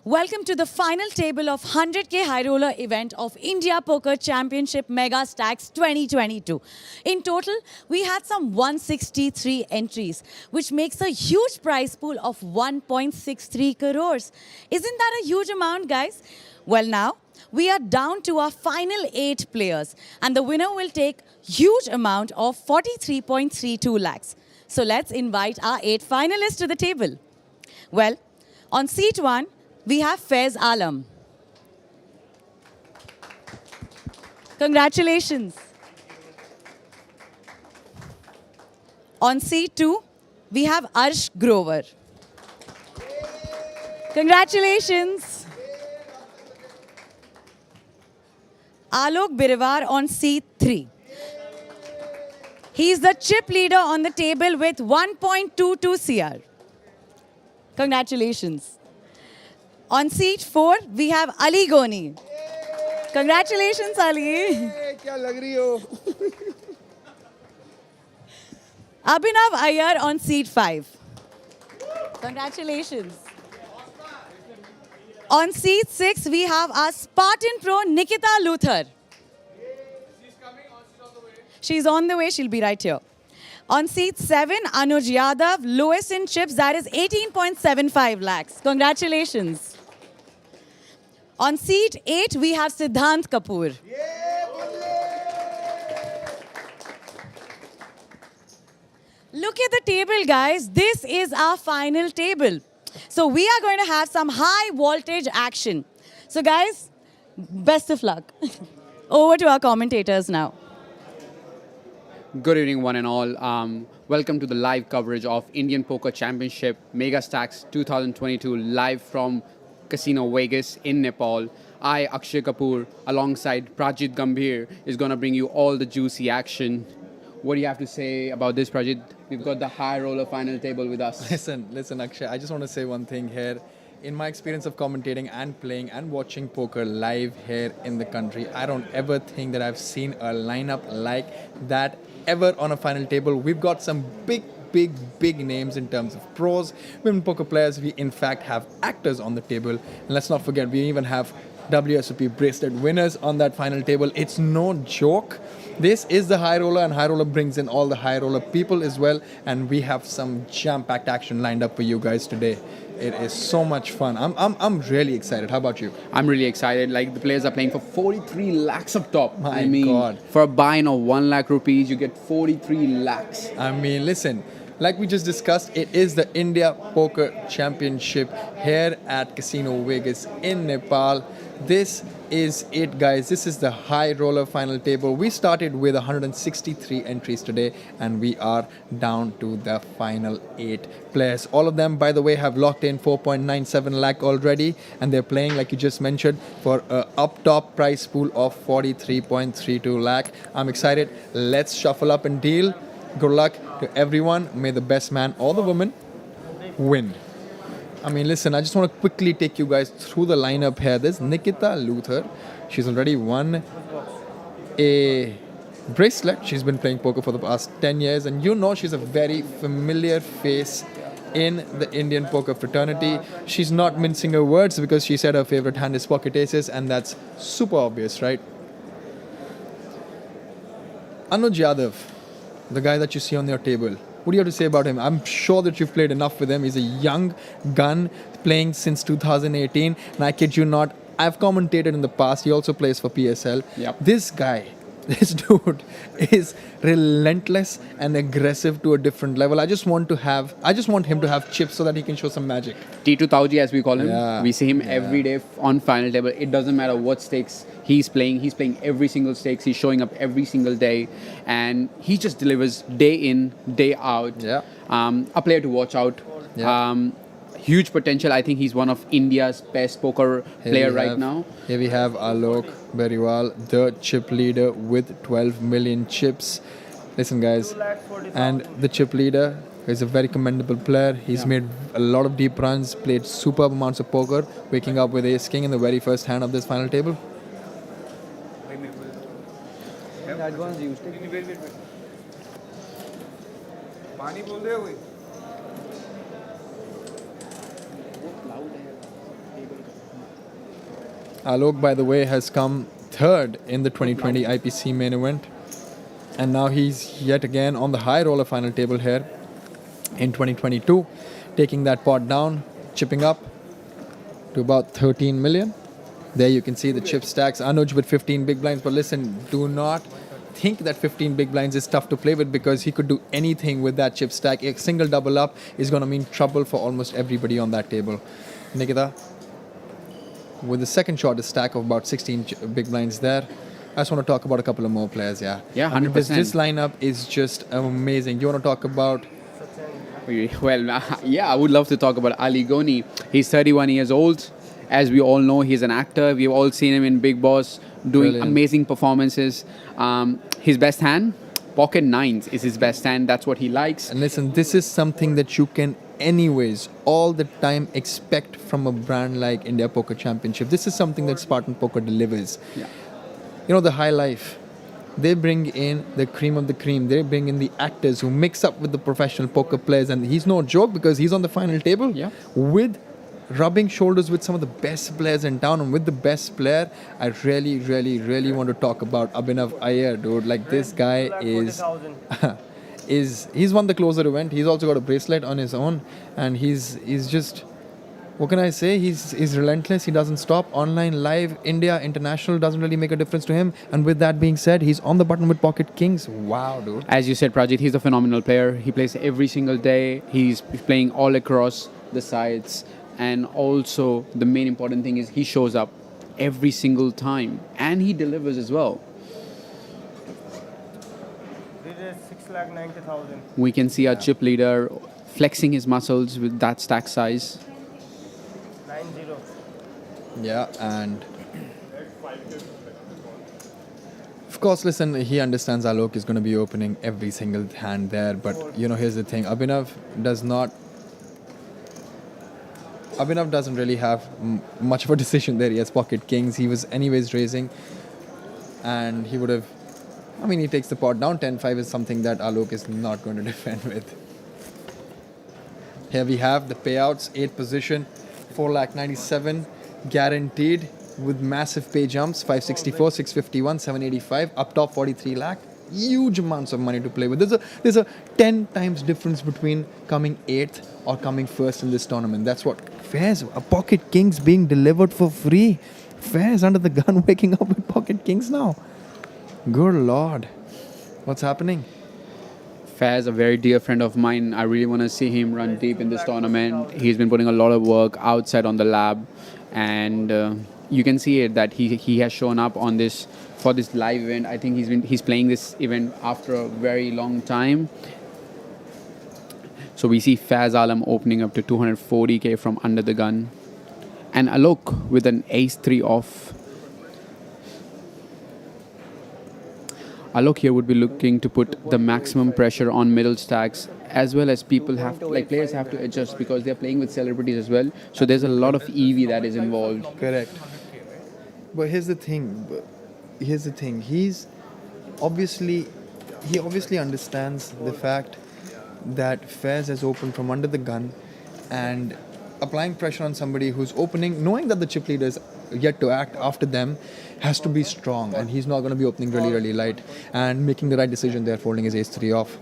Welcome to the final table of 100K Highroller event of India Poker Championship Megastacks 2022. In total, we had some 163 entries, which makes a huge prize pool of 1.63 crores. Isn't that a huge amount, guys? Well, now, we are down to our final 8 players, and the winner will take huge amount of 43.32 lakhs. So let's invite our 8 finalists to the table. Well, on seat 1, we have Faiz Alam. Congratulations. On seat 2, we have Arsh Grover. Congratulations. Alok Birewar on seat 3. He is the chip leader on the table with 1.22 CR. Congratulations. On seat 4, we have Aly Goni. Congratulations, Ali. क्या लग रही हो? Abhinav Iyer on seat 5. Congratulations. On seat 6, we have our Spartan pro, Nikita Luther. She's coming or she's on the way? She's on the way. She'll be right here. On seat 7, Anuj Yadav, lowest in chips, that is 18.75 lakhs. Congratulations. On seat 8, we have Siddhant Kapoor. Look at the table, guys. This is our final table. So we are going to have some high voltage action. So guys, best of luck. Over to our commentators now. Good evening, one and all. Welcome to the live coverage of Indian Poker Championship Megastacks 2022, live from Casino Vegas in Nepal. I, Akshay Kapoor, alongside Prajit Gambhir, is going to bring you all the juicy action. What do you have to say about this, Prajit? We've got the high roller final table with us. Listen, Akshay, I just want to say one thing here. In my experience of commentating and playing and watching poker live here in the country, I don't ever think that I've seen a lineup like that ever on a final table. We've got some big names in terms of pros, women poker players. We in fact have actors on the table. And let's not forget, we even have WSOP bracelet winners on that final table. It's no joke. This is the high roller, and high roller brings in all the high roller people as well. And we have some jam-packed action lined up for you guys today. It is so much fun. I'm really excited. How about you? I'm really excited. Like, the players are playing for 43 lakhs up top. My God. For a buy-in of 1 lakh rupees, you get 43 lakhs. I mean, listen, like we just discussed, it is the India Poker Championship here at Casino Vegas in Nepal. This is it, guys. This is the high roller final table. We started with 163 entries today, and we are down to the final 8 players. All of them, by the way, have locked in 4.97 lakh already, and they're playing, like you just mentioned, for a up top price pool of 43.32 lakh. I'm excited. Let's shuffle up and deal. Good luck to everyone. May the best man or the woman win. I mean, listen, I just want to quickly take you guys through the lineup here. There's Nikita Luther. She's already won a bracelet. She's been playing poker for the past 10 years. And you know she's a very familiar face in the Indian poker fraternity. She's not mincing her words because she said her favorite hand is pocket aces. And that's super obvious, right? Anuj Yadav, the guy that you see on your table. What do you have to say about him? I'm sure that you've played enough with him. He's a young gun playing since 2018. And I kid you not, I've commentated in the past. He also plays for PSL. Yep. This dude is relentless and aggressive to a different level. I just want him to have chips so that he can show some magic. T2 Tauji, as we call him. Yeah. We see him every day on final table. It doesn't matter what stakes he's playing. He's playing every single stakes. He's showing up every single day. And he just delivers day in, day out. Yeah. A player to watch out. Yeah. Huge potential. I think he's one of India's best poker player right now. Here we have Alok Birewar, the chip leader with 12 million chips. Listen, guys, and the chip leader is a very commendable player. He's made a lot of deep runs, played superb amounts of poker, waking up with ace king in the very first hand of this final table. Alok, by the way, has come third in the 2020 IPC main event. And now he's yet again on the high roller final table here in 2022, taking that pot down, chipping up to about 13 million. There you can see the chip stacks. Anuj with 15 big blinds. But listen, do not think that 15 big blinds is tough to play with, because he could do anything with that chip stack. A single double up is going to mean trouble for almost everybody on that table. Nikita, with the second shortest stack of about 16 big blinds there. I just want to talk about a couple of more players, yeah. Yeah, 100%. This lineup is just amazing. You want to talk about... Well, yeah, I would love to talk about Aly Goni. He's 31 years old. As we all know, he's an actor. We've all seen him in Big Boss doing Brilliant. amazing performances. His best hand, pocket nines is his best hand. That's what he likes. And listen, this is something that you can anyways all the time expect from a brand like India Poker Championship. This is something that Spartan Poker delivers. Yeah. You know, the high life. They bring in the cream of the cream. They bring in the actors who mix up with the professional poker players. And he's no joke, because he's on the final table with rubbing shoulders with some of the best players in town. And with the best player, I really, really, really want to talk about Abhinav Iyer, dude. Like, this guy he's won the closer event. He's also got a bracelet on his own. And he's just... What can I say? He's relentless. He doesn't stop. Online, live, India, international doesn't really make a difference to him. And with that being said, he's on the button with Pocket Kings. Wow, dude. As you said, Prajit, he's a phenomenal player. He plays every single day. He's playing all across the sides. And also, the main important thing is he shows up every single time. And he delivers as well. This is 6,90,000. We can see our chip leader flexing his muscles with that stack size. 90. Yeah, and... Of course, listen, he understands Alok is going to be opening every single hand there. But, you know, here's the thing. Abhinav doesn't really have much of a decision there. He has Pocket Kings. He was anyways raising. And he would have... I mean, he takes the pot down. 10-5 is something that Alok is not going to defend with. Here we have the payouts. 8th position. 4,97,000 guaranteed with massive pay jumps. 564, 651, 785. Up top 43 lakh. Huge amounts of money to play with. There's a 10 times difference between coming 8th or coming 1st in this tournament. That's what Faiz, a Pocket Kings being delivered for free. Faiz under the gun waking up with Pocket Kings now. Good Lord. What's happening? Faiz, a very dear friend of mine. I really want to see him run deep in this tournament. He's been putting a lot of work outside on the lab, and you can see it that he has shown up on this for this live event. I think he's playing this event after a very long time. So we see Faiz Alam opening up to 240k from under the gun, and Alok with an ace-3 off. Alok here would be looking to put the maximum pressure on middle stacks, as well as players have to adjust because they're playing with celebrities as well. So there's a lot of EV that is involved. Correct. But here's the thing. He obviously understands the fact that Faiz has opened from under the gun, and applying pressure on somebody who's opening, knowing that the chip leader is yet to act after them, has to be strong, and he's not going to be opening really, really light and making the right decision there, folding his ace-3 off.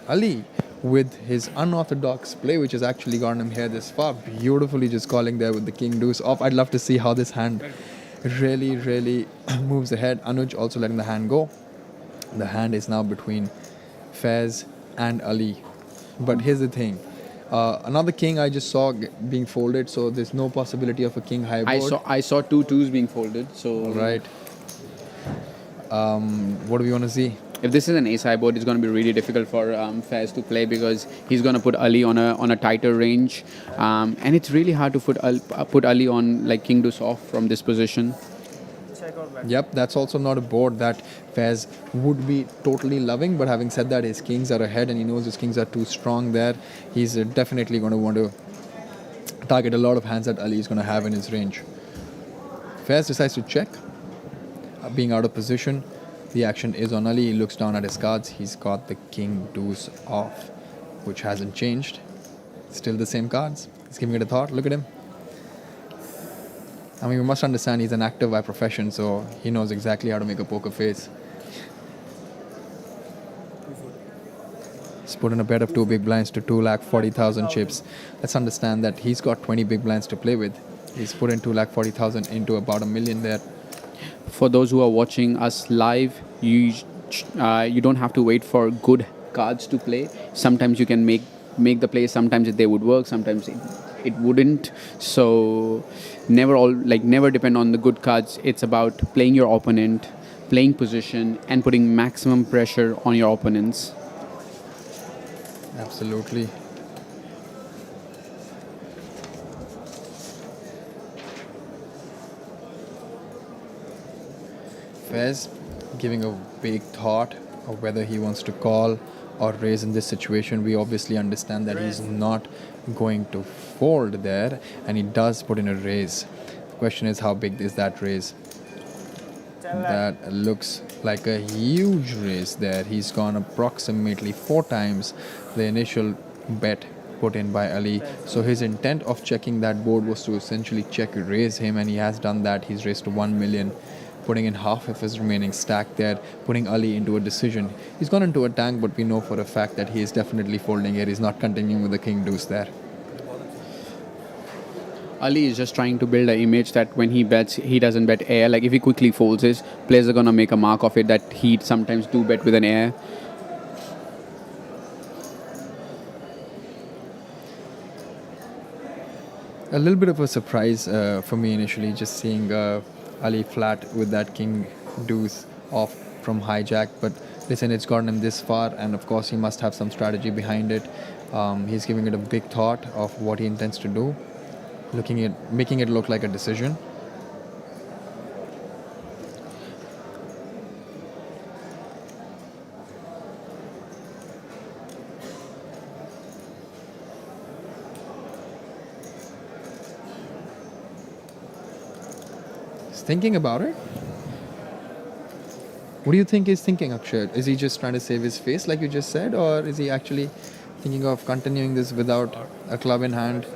Ali, with his unorthodox play, which has actually gotten him here this far, beautifully just calling there with the king deuce off. I'd love to see how this hand really, really moves ahead. Anuj also letting the hand go. The hand is now between Faiz and Ali. But here's the thing. Another king I just saw being folded, so there's no possibility of a king high board. I saw 2 twos being folded. So Right. What do we want to see? if this is an ace high board, it's going to be really difficult for Faiz to play because he's going to put Ali on a tighter range, and it's really hard to put Ali on like king deuce off from this position. Yep, that's also not a board that Faiz would be totally loving. But having said that, his kings are ahead and he knows his kings are too strong there. He's definitely going to want to target a lot of hands that Ali is going to have in his range. Faiz decides to check. Being out of position, the action is on Ali. He looks down at his cards. He's got the king deuce off, which hasn't changed. Still the same cards. He's giving it a thought. Look at him. I mean, you must understand he's an actor by profession, so he knows exactly how to make a poker face. He's put in a bet of 2 big blinds to 2,40,000 chips. Let's understand that he's got 20 big blinds to play with. He's put in 2,40,000 into about $1 million there. For those who are watching us live, you don't have to wait for good cards to play. Sometimes you can make the play. Sometimes they would work. Sometimes it wouldn't. So never depend on the good cards. It's about playing your opponent, playing position, and putting maximum pressure on your opponents. Absolutely. Faiz giving a big thought of whether he wants to call or raise in this situation. We obviously understand that he's not going to fold there, and he does put in a raise. The question is, how big is that raise? That looks like a huge raise there. He's gone approximately 4 times the initial bet put in by Ali. So his intent of checking that board was to essentially check raise him, and he has done that. He's raised to 1 million, putting in half of his remaining stack there, putting Ali into a decision. He's gone into a tank, but we know for a fact that he is definitely folding here. He's not continuing with the king deuce there. Ali is just trying to build an image that when he bets, he doesn't bet air. Like if he quickly folds his, players are going to make a mark of it that he sometimes do bet with an air. A little bit of a surprise for me initially, just seeing Ali flat with that king deuce off from hijack. But listen, it's gotten him this far, and of course he must have some strategy behind it. He's giving it a big thought of what he intends to do, making it look like a decision. He's thinking about it. What do you think he's thinking, Akshay? Is he just trying to save his face, like you just said, or is he actually thinking of continuing this without a club in hand?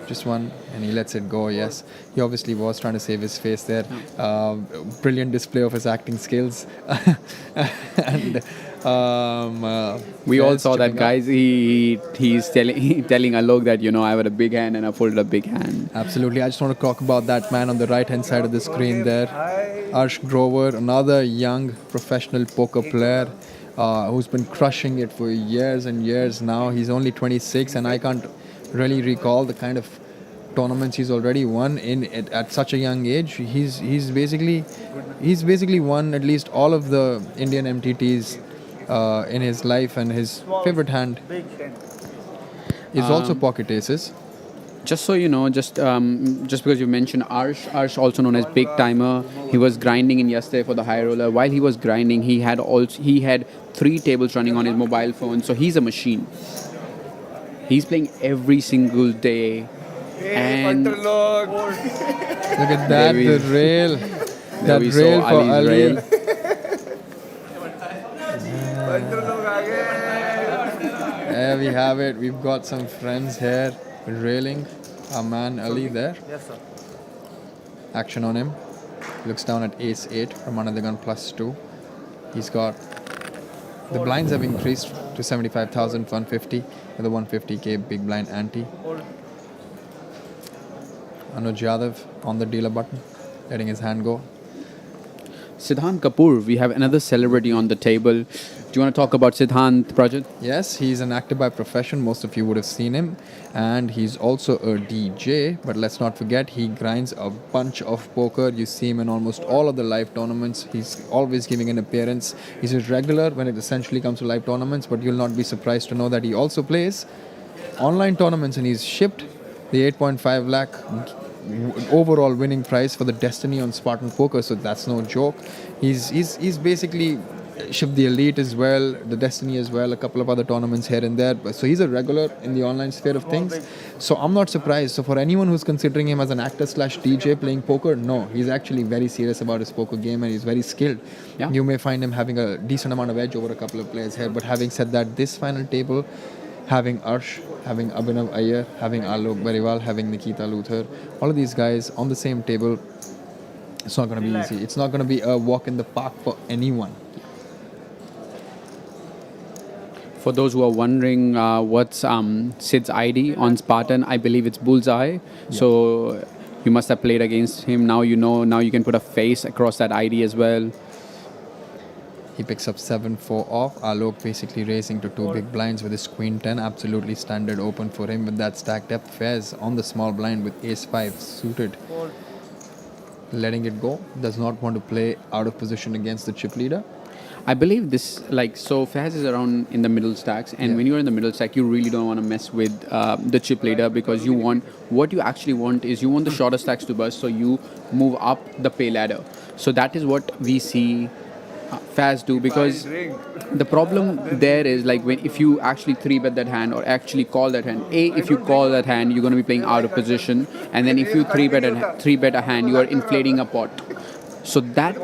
Just one, and he lets it go. Yes, he obviously was trying to save his face there. Brilliant display of his acting skills. And we all saw that, guys. He's telling Alok that, I have a big hand and I folded a big hand. Absolutely. I just want to talk about that man on the right hand side of the screen there, Arsh Grover, another young professional poker player who's been crushing it for years and years now. He's only 26, and I can't really recall the kind of tournaments he's already won at such a young age. He's basically won at least all of the Indian MTTs in his life, and his favorite hand is also pocket aces. Just so you know, just because you mentioned Arsh, also known as Big Timer, he was grinding in yesterday for the Highroller. While he was grinding, he had 3 tables running on his mobile phone. So he's a machine. He's playing every single day. And Look at that, the rail. That we rail saw for Ali's Ali. rail. There we have it. We've got some friends here railing our man Ali there. Yes, sir. Action on him. Looks down at ace 8 from another gun +2. He's got... The blinds have increased to 75,150 with a 150k big blind ante. Anuj Yadav on the dealer button, letting his hand go. Siddhant Kapoor, we have another celebrity on the table. Do you want to talk about Siddhant, Prajit? Yes, he's an actor by profession. Most of you would have seen him. And he's also a DJ. But let's not forget, he grinds a bunch of poker. You see him in almost all of the live tournaments. He's always giving an appearance. He's a regular when it essentially comes to live tournaments. But you'll not be surprised to know that he also plays online tournaments. And he's shipped the 8.5 lakh overall winning prize for the Destiny on Spartan Poker. So that's no joke. He's basically shipped the Elite as well, the Destiny as well, a couple of other tournaments here and there. So he's a regular in the online sphere of things. So I'm not surprised. So for anyone who's considering him as an actor / DJ playing poker, no, he's actually very serious about his poker game, and he's very skilled. Yeah. You may find him having a decent amount of edge over a couple of players here. But having said that, this final table, having Arsh, having Abhinav Iyer, having Alok Birewar, having Nikita Luther, all of these guys on the same table. It's not going to be easy. It's not going to be a walk in the park for anyone. For those who are wondering what's Sid's ID on Spartan, I believe it's Bullseye. So you must have played against him. Now you know. Now you can put a face across that ID as well. He picks up 7-4 off. Alok basically racing to two big blinds with his queen 10. Absolutely standard open for him with that stack depth. Faiz on the small blind with ace 5 suited. Letting it go. Does not want to play out of position against the chip leader. I believe this, so Faiz is around in the middle stacks, and when you're in the middle stack, you really don't want to mess with the chip leader, because what you actually want is you want the shorter stacks to burst, so you move up the pay ladder. So that is what we see Faiz do, because the problem there is if you actually 3-bet that hand or actually call that hand, if you call that hand, you're going to be playing out of position, and then if you 3-bet a hand, you are inflating a pot. So that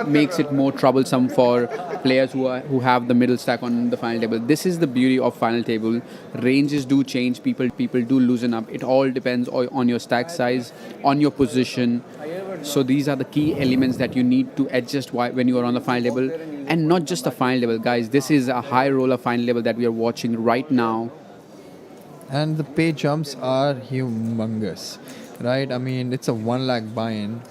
makes it more troublesome for players who have the middle stack on the final table. This is the beauty of final table. Ranges do change. People do loosen up. It all depends on your stack size, on your position. So these are the key elements that you need to adjust when you are on the final table. And not just the final table, guys. This is a high roller final table that we are watching right now. And the pay jumps are humongous, right? I mean, it's a 1 lakh buy-in.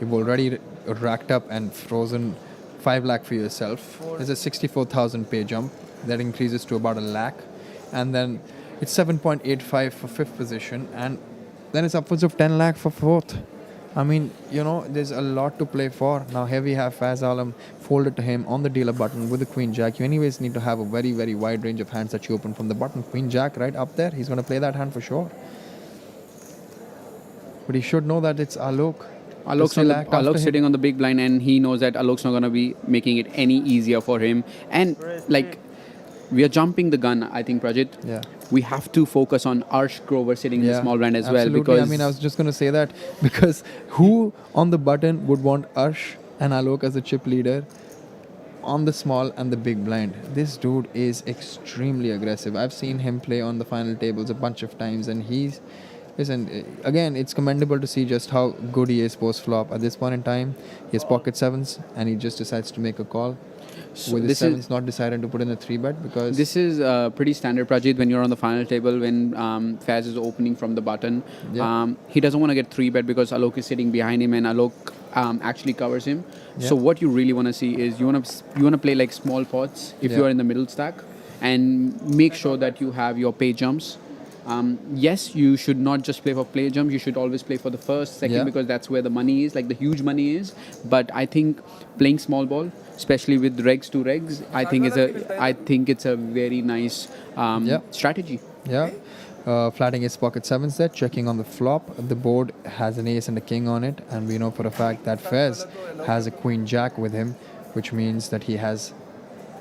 You've already racked up and frozen 5 lakh for yourself. There's a 64,000 pay jump that increases to about a lakh, and then it's 7.85 for 5th position, and then it's upwards of 10 lakh for 4th. I mean, there's a lot to play for. Now here we have Faiz Alam folded to him on the dealer button with the Queen Jack. You anyways need to have a very, very wide range of hands that you open from the button. Queen Jack right up there. He's going to play that hand for sure. But he should know that it's Alok. Alok's sitting on the big blind, and he knows that Alok's not going to be making it any easier for him. And we are jumping the gun, I think, Prajit. Yeah. We have to focus on Arsh Grover sitting in the small blind as well. Because I mean, I was just going to say that, because who on the button would want Arsh and Alok as a chip leader on the small and the big blind? This dude is extremely aggressive. I've seen him play on the final tables a bunch of times, and again, it's commendable to see just how good he is post-flop. At this point in time, he has pocket sevens, and he just decides to make a call. So With his sevens not decided to put in a 3-bet, because this is pretty standard, Prajit, when you're on the final table, when Faiz is opening from the button. Yeah. He doesn't want to get 3-bet because Alok is sitting behind him, and Alok actually covers him. Yeah. So what you really want to see is you want to play small pots if you are in the middle stack, and make sure that you have your pay jumps. Yes, you should not just play for play jumps. You should always play for the first, second, because that's where the money is, the huge money is. But I think playing small ball, especially with regs to regs, I think it's a very nice strategy. Yeah. Flatting his pocket sevens there, checking on the flop. The board has an ace and a king on it, and we know for a fact that Faiz has a queen jack with him, which means that he has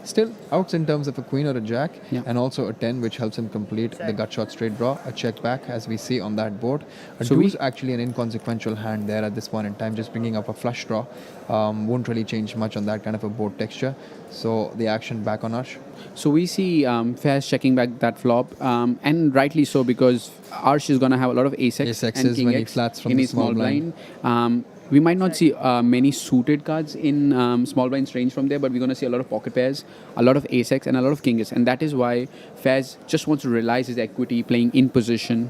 still outs in terms of a queen or a jack, and also a 10, which helps him complete the gut shot straight draw, a check back, as we see on that board. A deuce actually an inconsequential hand there at this point in time, just bringing up a flush draw. Won't really change much on that kind of a board texture. So the action back on Arsh. So we see Faiz checking back that flop, and rightly so, because Arsh is going to have a lot of ace-x and Ace-X's king when he X flats from in the his small blind. We might not see many suited cards in small blinds range from there, but we're going to see a lot of pocket pairs, a lot of ace-x, and a lot of king X. And that is why Faiz just wants to realize his equity playing in position.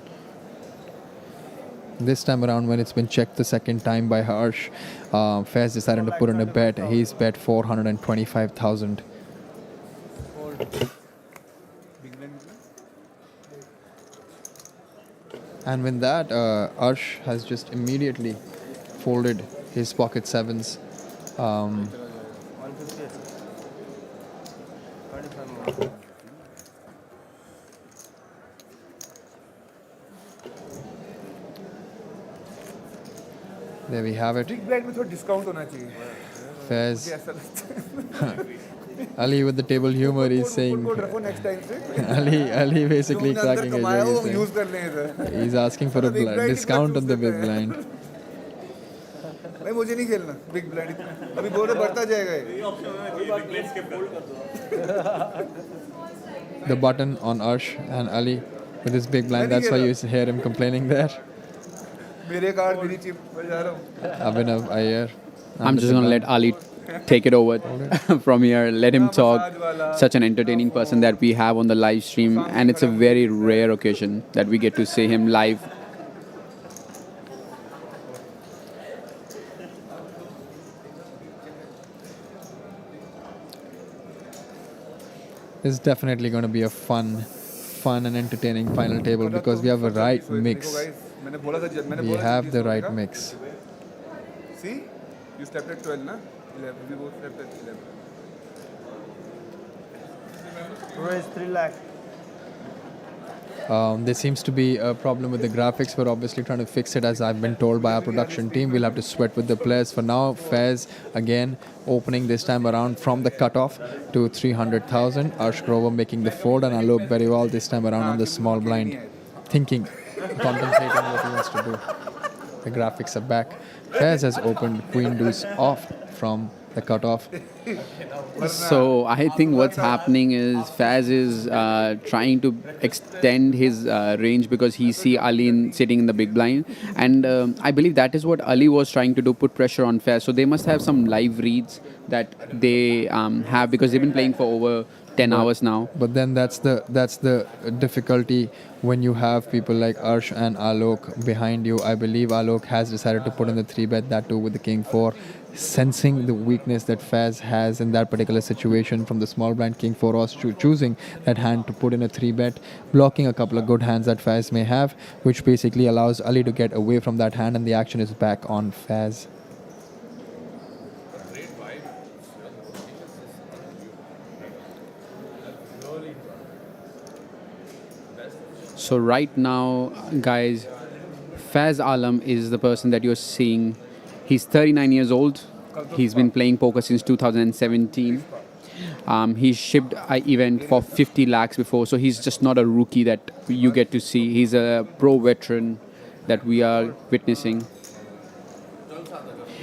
This time around, when it's been checked the second time by Arsh, Faiz decided to put in a bet. He's bet 425,000. And with that, Arsh has just immediately folded his pocket sevens. 150. 25 more. There we have it. Big blind में थोड़ा discount होना चाहिए Faiz. मुझे ऐसा लगता है Ali with the table humor is saying. Code रखो next time से Ali basically जो cracking his कमाया वो joke. यूज कर लें इधर He's asking for a Big blind discount on the कितना big choose blind. करते नहीं मुझे नहीं खेलना बिग ब्लाइंड अभी बोल रहे बढ़ता जाएगा ये The button on Arsh and Ali with his big blind. That's why you hear him complaining there. मेरे कार्ड मेरी चिप मैं जा रहा हूँ Abhinav Iyer. I'm just going to let Ali take it over from here. Let him talk. Such an entertaining person that we have on the live stream, and it's a very rare occasion that we get to see him live. It's definitely going to be a fun and entertaining final table because we have a right mix. मैंने बोला था जब मैंने We बोला have the right mix. See you slept at 12 ना 11 we both slept at 11 Crore is 3 lakh. There seems to be a problem with the graphics. We're obviously trying to fix it, as I've been told by our production team. We'll have to sweat with the players. For now, Faiz again opening this time around from the cutoff to 300,000. Arsh Grover making the fold, and Alok Birewar this time around on the small blind, thinking, contemplating what he wants to do. The graphics are back. Faiz has opened Queen Deuce off from the cutoff. So I think what's happening is Faiz is trying to extend his range because he see Ali sitting in the big blind, and I believe that is what Ali was trying to do, put pressure on Faiz. So they must have some live reads that they have because they've been playing for over 10 hours now. But then that's the difficulty when you have people like Arsh and Alok behind you. I believe Alok has decided to put in the 3-bet, that too with the King 4, sensing the weakness that Faiz has in that particular situation. From the small blind, King 4 was choosing that hand to put in a 3-bet, blocking a couple of good hands that Faiz may have, which basically allows Ali to get away from that hand, and the action is back on Faiz. So right now, guys, Faiz Alam is the person that you're seeing. He's 39 years old. He's been playing poker since 2017. He shipped an event for 50 lakhs before, so he's just not a rookie that you get to see. He's a pro veteran that we are witnessing.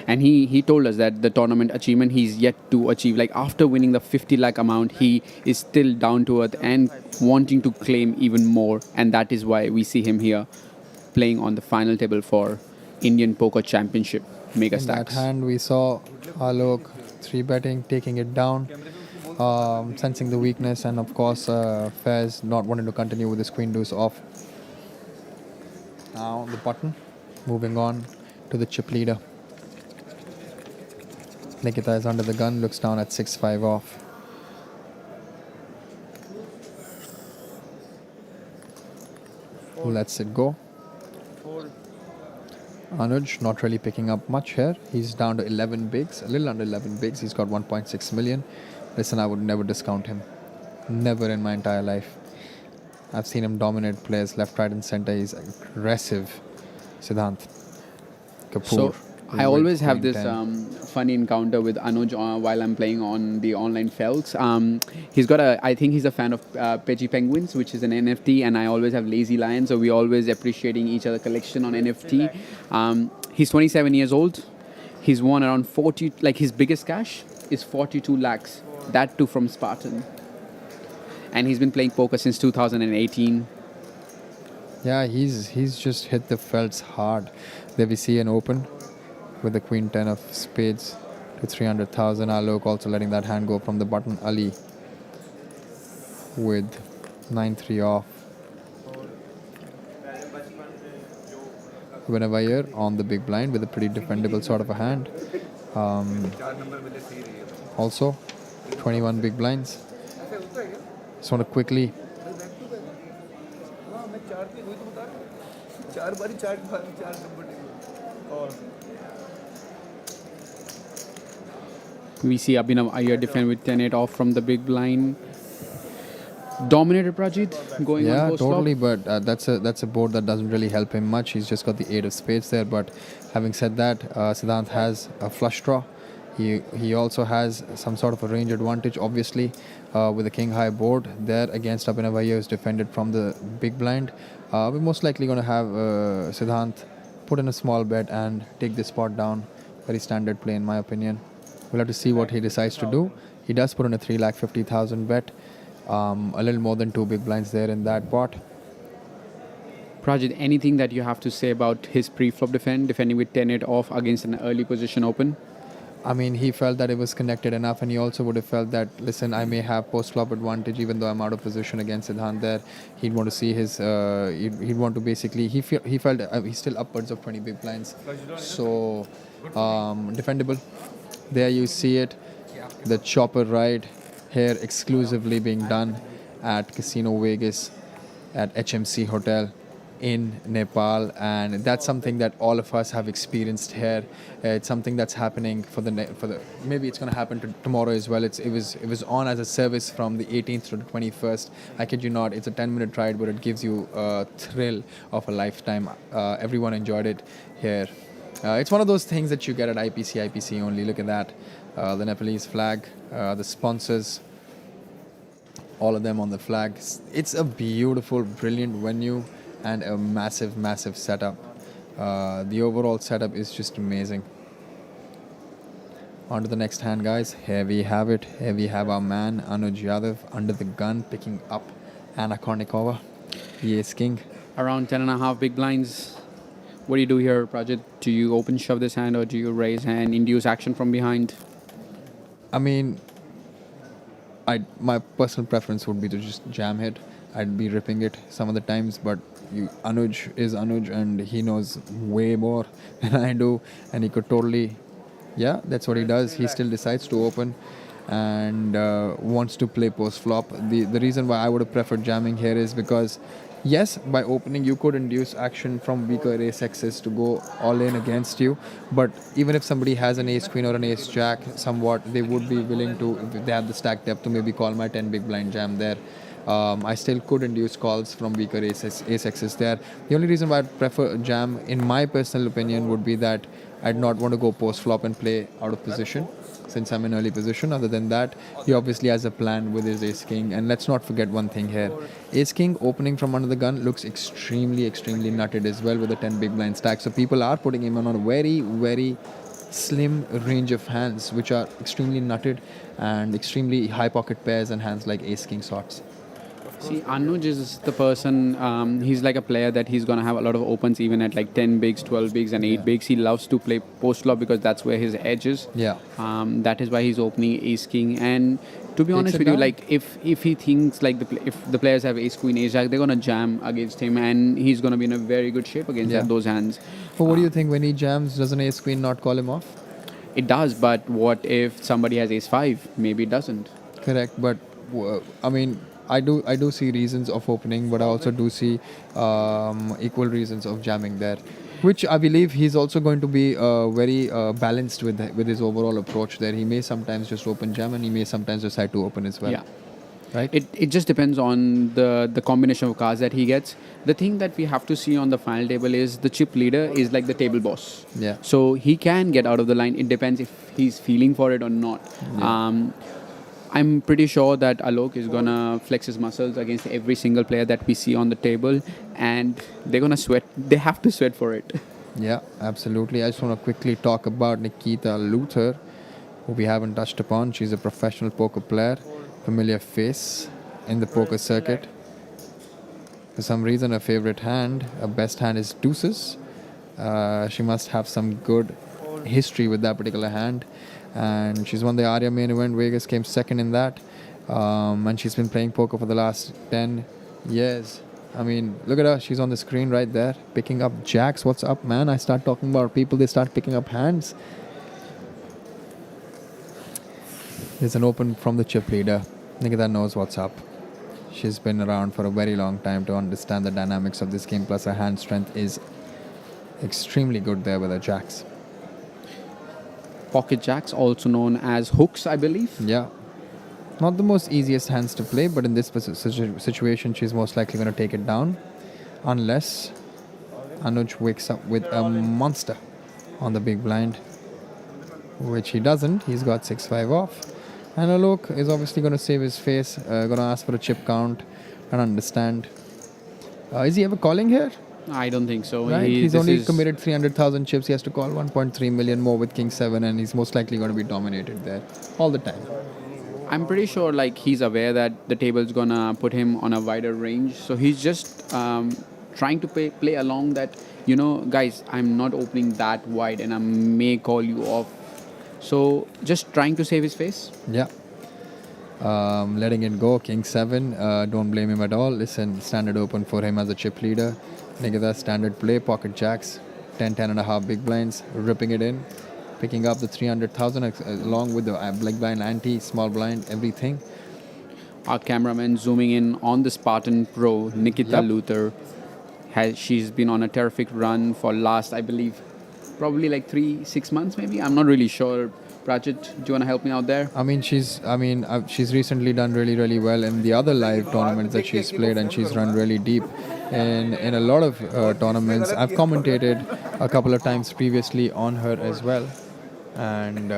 And he told us that the tournament achievement he's yet to achieve. Like after winning the 50 lakh amount, he is still down to earth and wanting to claim even more. And that is why we see him here playing on the final table for Indian Poker Championship, In that Megastacks. hand, we saw Alok 3-betting, taking it down, sensing the weakness, and of course, Faiz not wanting to continue with his Queen Deuce off. Now the button, moving on to the chip leader. Nikita is under the gun, looks down at 6-5 off. Lets it go. Anuj not really picking up much here. He's down to 11 bigs, a little under 11 bigs. He's got 1.6 million. Listen, I would never discount him. Never in my entire life. I've seen him dominate players left, right, and center. He's aggressive. Siddhant Kapoor. So I always have Queen this 10. funny encounter with Anuj while I'm playing on the online felts. I think he's a fan of Peggy Penguins, which is an NFT, and I always have Lazy Lion, so we're always appreciating each other collection on NFT. He's 27 years old. He's won around 40, like his biggest cash is 42 lakhs, that too from Spartan. And he's been playing poker since 2018. Yeah, he's just hit the felts hard. There we see an open with the Queen 10 of spades to 300,000. Alok also letting that hand go from the button. Ali with 9-3 off. Abhinav Iyer on the big blind with a pretty defendable sort of a hand. Also 21 big blinds. Just want to quickly We see Abhinav Iyer defend with 10-8 off from the big blind. Dominated Prajit going on yeah, post totally. flop. But that's a board that doesn't really help him much. He's just got the 8 of spades there. But having said that, Siddhant has a flush draw. He also has some sort of a range advantage, obviously, with the king high board there against Abhinav Iyer, who's defended from the big blind. We're most likely going to have Siddhant put in a small bet and take this spot down Very standard play in my opinion. We'll have to see what he decides to do. He does put in a 3,50,000 bet. A little more than 2 big blinds there in that pot. Prajit, anything that you have to say about his pre-flop defending with 10-8 off against an early position open? I mean, he felt that it was connected enough, and he also would have felt that, listen, I may have post-flop advantage even though I'm out of position against Siddhant there. He'd want to see his, he'd want to basically, he felt he's still upwards of 20 big blinds. So, defendable. There you see it. The chopper ride here exclusively being done at Casino Vegas at HMC Hotel in Nepal, and that's something that all of us have experienced here. It's something that's happening for the maybe it's going to happen tomorrow as well. It was on as a service from the 18th to the 21st. I kid you not, it's a 10-minute ride, but it gives you a thrill of a lifetime. Everyone enjoyed it here. It's one of those things that you get at IPC only. Look at that, the Nepalese flag, the sponsors, all of them on the flag. It's a beautiful, brilliant venue and a massive, massive setup. The overall setup is just amazing. On to the next hand, guys. Here we have it. Here we have our man Anuj Yadav under the gun picking up Anna Kournikova, the ace king. Around 10.5 big blinds. What do you do here, Prajit? Do you open shove this hand or do you raise hand, induce action from behind? I mean, my personal preference would be to just jam hit. I'd be ripping it some of the times, but Anuj is Anuj and he knows way more than I do, and he could totally, yeah, that's what he does. He still decides to open and wants to play post flop. The reason why I would have preferred jamming here is because, yes, by opening you could induce action from weaker ace X's to go all in against you, but even if somebody has an ace queen or an ace jack, somewhat they would be willing to, if they have the stack depth, to maybe call my 10 big blind jam there. I still could induce calls from weaker ace X's there. The only reason why I'd prefer jam, in my personal opinion, would be that I'd not want to go post flop and play out of position since I'm in early position. Other than that, he obviously has a plan with his ace king. And let's not forget one thing here. Ace king opening from under the gun looks extremely, extremely nutted as well with a 10 big blind stack. So people are putting him on a very, very slim range of hands which are extremely nutted and extremely high pocket pairs and hands like ace king sorts. See, Anuj is the person, he's like a player that he's going to have a lot of opens even at like 10 bigs, 12 bigs and 8 bigs. He loves to play post flop because that's where his edge is. Yeah. That is why he's opening ace king. And to be honest with you, like if he thinks like if the players have ace queen, ace jack, they're going to jam against him and he's going to be in a very good shape against those hands. But what do you think when he jams, does an ace queen not call him off? It does, but what if somebody has ace 5? Maybe it doesn't. Correct, but I mean, I do see reasons of opening, but I also do see equal reasons of jamming there, which I believe he's also going to be very balanced with his overall approach there. He may sometimes just open jam and he may sometimes decide to open as well. Yeah. Right? It just depends on the combination of cards that he gets. The thing that we have to see on the final table is the chip leader is like the table boss. Yeah. So he can get out of the line. It depends if he's feeling for it or not. Yeah. I'm pretty sure that Alok is gonna flex his muscles against every single player that we see on the table, and they're gonna sweat. They have to sweat for it. Yeah, absolutely. I just want to quickly talk about Nikita Luther, who we haven't touched upon. She's a professional poker player, familiar face in the poker circuit. For some reason, her favorite hand, her best hand is deuces. She must have some good history with that particular hand. And she's won the Arya main event. Vegas came second in that. And she's been playing poker for the last 10 years. I mean, look at her. She's on the screen right there, picking up jacks. What's up, man? I start talking about people, they start picking up hands. There's an open from the chip leader. Nikita knows what's up. She's been around for a very long time to understand the dynamics of this game. Plus, her hand strength is extremely good there with her jacks. Pocket jacks, also known as hooks, I believe. Yeah. Not the most easiest hands to play, but in this situation, she's most likely going to take it down. Unless Anuj wakes up with a monster on the big blind, which he doesn't. He's got 6-5 off. And Alok is obviously going to save his face, going to ask for a chip count and understand. Is he ever calling here? I don't think so. Right? He's this only is- committed 300,000 chips. He has to call 1.3 million more with King 7, and he's most likely going to be dominated there all the time. I'm pretty sure like he's aware that the table's gonna put him on a wider range, so he's just trying to play along that. Guys, I'm not opening that wide, and I may call you off. So just trying to save his face. Yeah. Letting it go, King 7. Don't blame him at all. Listen, standard open for him as a chip leader. Nikita, standard play, pocket jacks, 10 and a half big blinds, ripping it in, picking up the 300,000 along with the big blind, ante, small blind, everything. Our cameraman zooming in on the Spartan Pro, Nikita Yep. Luther. She's been on a terrific run for last, I believe, probably like 3-6 months maybe. I'm not really sure. Pratchett, do you want to help me out there? She's recently done really, really well in the other live tournaments that she's played, and she's run really deep in a lot of tournaments. I've commentated a couple of times previously on her as well, and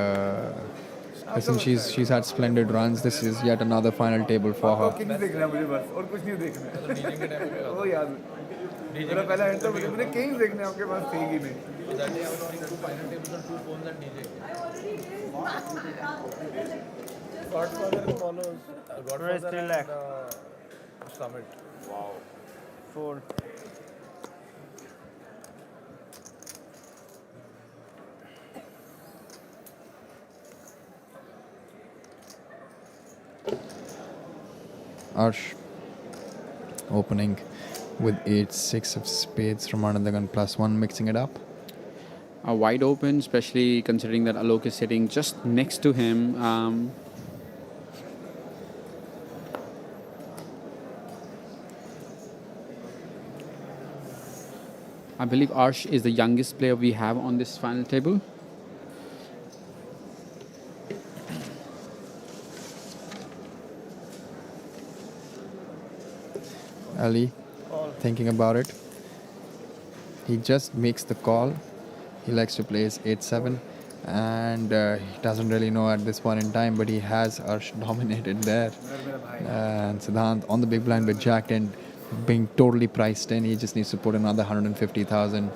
listen, she's had splendid runs. This is yet another final table for her. Kings देखना है मुझे बस और कुछ नहीं देखना है वो याद मेरा पहला एंड था मुझे किंग्स देखने आपके पास थे ही नहीं Godfather follows. Godfather 3 lakh. summit 4. Arsh opening with 8-6 of spades from under the gun +1, mixing it up. Wide open, especially considering that Alok is sitting just next to him. I believe Arsh is the youngest player we have on this final table. Ali, thinking about it, he just makes the call. He likes to play his 8-7, and he doesn't really know at this point in time, but he has Arsh dominated there. And Siddhant on the big blind with Jack 10 being totally priced in. He just needs to put another 150,000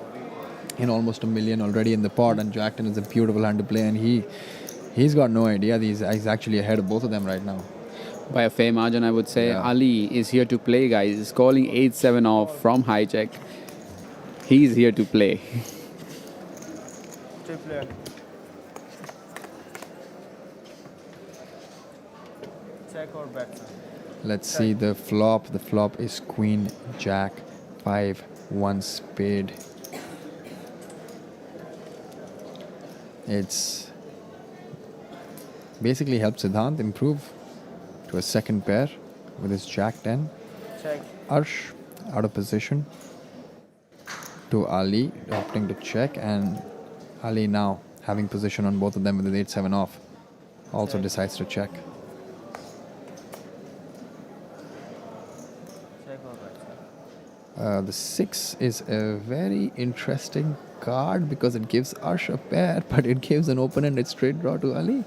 in, almost a million already in the pot, and Jack 10 is a beautiful hand to play, and he's got no idea. He's actually ahead of both of them right now. By a fair margin, I would say. Yeah. Ali is here to play, guys. He's calling 8-7 off from hijack. He's here to play. Chip player. Check or bet. Let's see the flop. The flop is Queen, Jack, 5, 1 spade. It's basically helped Siddhant improve to a second pair with his Jack 10. Check. Arsh out of position to Ali, opting to check, and Ali now having position on both of them with his 8-7 off also decides to check. Check or bet. The 6 is a very interesting card because it gives Arsh a pair, but it gives an open-ended straight draw to Ali.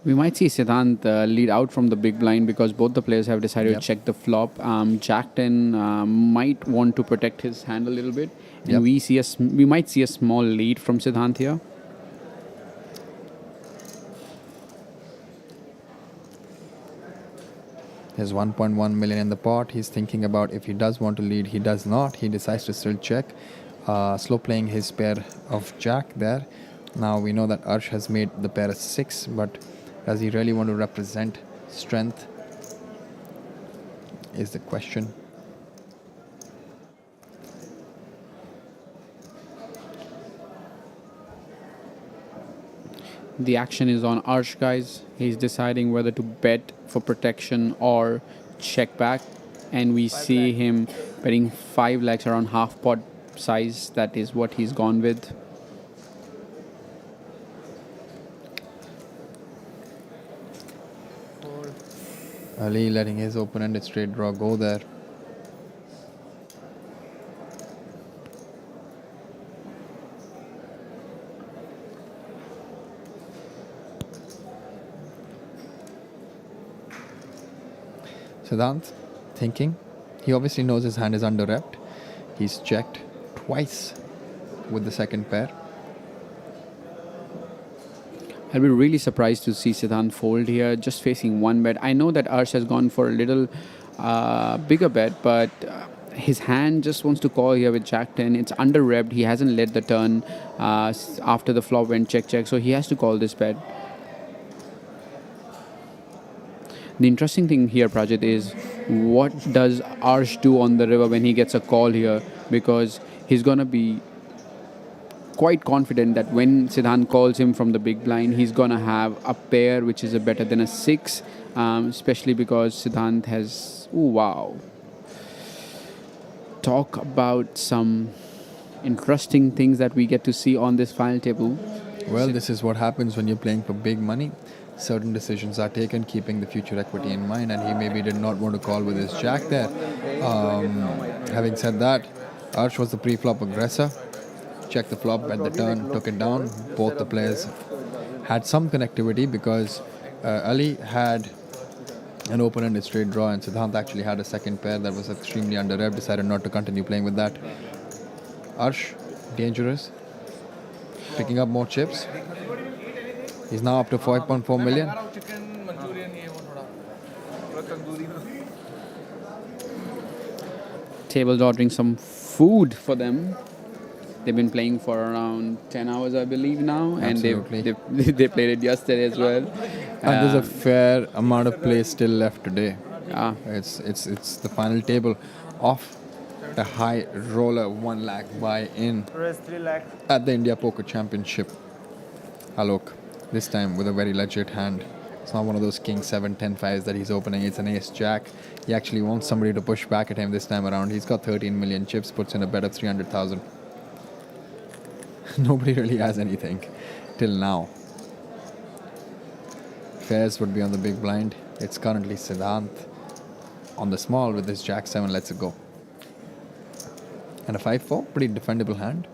We might see Siddhant lead out from the big blind because both the players have decided Yep. to check the flop. Jack 10 might want to protect his hand a little bit. And Yep. we might see a small lead from Siddhant here. There's 1.1 million in the pot. He's thinking about if he does want to lead. He does not. He decides to still check. Slow playing his pair of Jack there. Now we know that Arsh has made the pair a 6, but does he really want to represent strength is the question. The action is on Arsh, guys. He's deciding whether to bet for protection or check back. And we see him betting 5 lakhs around half pot size. That is what he's gone with. Ali letting his open-ended straight draw go there. Siddhant thinking. He obviously knows his hand is under-repped. He's checked twice with the second pair. I'll be really surprised to see Siddhant fold here, just facing one bet. I know that Arsh has gone for a little bigger bet, but his hand just wants to call here with Jack 10. It's under revved. He hasn't led the turn after the flop went check check, so he has to call this bet. The interesting thing here, Prajit, is what does Arsh do on the river when he gets a call here? Because he's going to be quite confident that when Siddhant calls him from the big blind, he's going to have a pair which is a better than a 6, especially because Siddhant has... Ooh, wow. Talk about some interesting things that we get to see on this final table. Well, this is what happens when you're playing for big money. Certain decisions are taken keeping the future equity in mind, and he maybe did not want to call with his jack there. Having said that, Arsh was the pre-flop aggressor. Checked the flop at the turn, took it down. Both the players had some connectivity because Ali had an open-ended straight draw and Siddhant actually had a second pair that was extremely under-rev, decided not to continue playing with that. Arsh, dangerous, picking up more chips. He's now up to 5.4 million. Table's ordering some food for them. They've been playing for around 10 hours, I believe, now. Absolutely. And they played it yesterday as well. And there's a fair amount of play still left today. Yeah. It's the final table of the high roller 1 lakh buy-in Raise 3 lakh. at the India Poker Championship. Alok, this time with a very legit hand. It's not one of those king 7 10 5s that he's opening. It's an ace jack. He actually wants somebody to push back at him this time around. He's got 13 million chips, puts in a bet of 300,000. Nobody really has anything till now. Fairs would be on the big blind. It's currently Siddhant on the small with his jack 7. Let's go. And a 5-4, pretty defendable hand.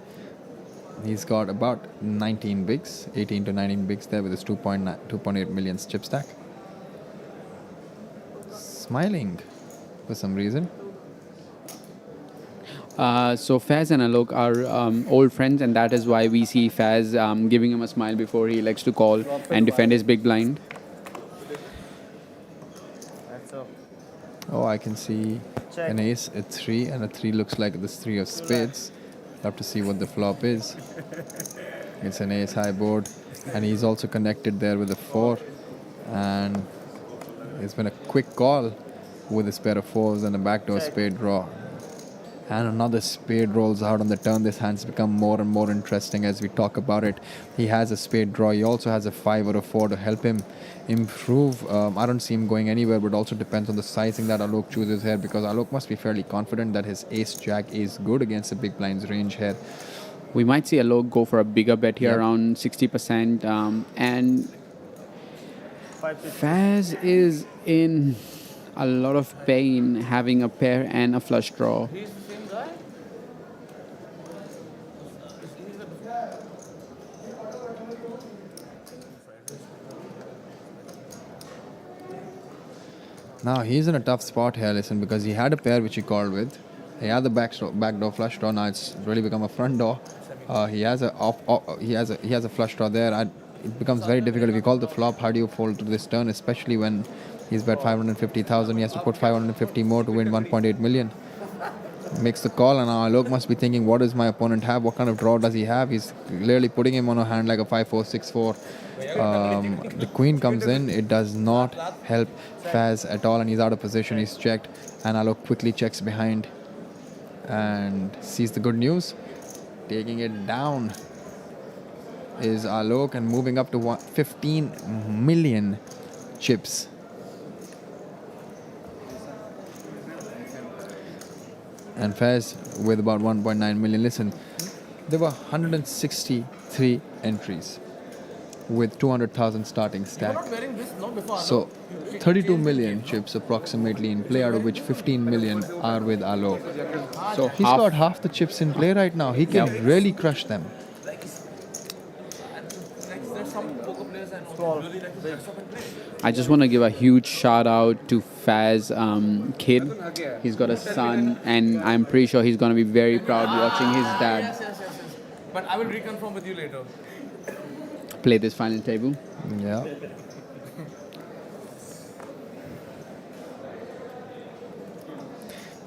He's got about 19 bigs, 18 to 19 bigs there with his 2.8 million chip stack. Smiling for some reason. So Faiz and Alok are old friends, and that is why we see Faiz giving him a smile before he elects to call and defend his big blind. That's up. Oh, I can see Check. an ace, a 3, and a 3 looks like this 3 of spades. Love to see what the flop is. It's an ace high board, and he's also connected there with a 4. And it's been a quick call with his pair of 4s and a backdoor spade draw. And another spade rolls out on the turn. This hand's become more and more interesting as we talk about it. He has a spade draw. He also has a 5 or a 4 to help him improve. I don't see him going anywhere, but also depends on the sizing that Alok chooses here, because Alok must be fairly confident that his ace jack is good against the big blind's range here. We might see Alok go for a bigger bet here, Yep. around 60%. And 550. Faiz is in a lot of pain having a pair and a flush draw. Now he's in a tough spot here, listen, because he had a pair which he called with. He had the backdoor flush draw. Now it's really become a front door. He has a flush draw there. It becomes very difficult if you call the flop. How do you fold to this turn, especially when he's bet 550,000? He has to put 550 more to win 1.8 million. Makes the call, and now Alok must be thinking, what does my opponent have? What kind of draw does he have? He's clearly putting him on a hand like a 5-4, 6-4. The queen comes in. It does not help Faiz at all, and he's out of position. He's checked, and Alok quickly checks behind and sees the good news. Taking it down is Alok, and moving up to 15 million chips. And Faiz with about 1.9 million. Listen, there were 163 entries with 200,000 starting stack. So 32 million chips approximately in play, out of which 15 million are with Alok. So He's got half the chips in play right now. He can really crush them. I just want to give a huge shout out to Faiz kid. He's got a son, and I'm pretty sure he's going to be very proud watching his dad But I will reconfirm with you later. play this final table. Yeah.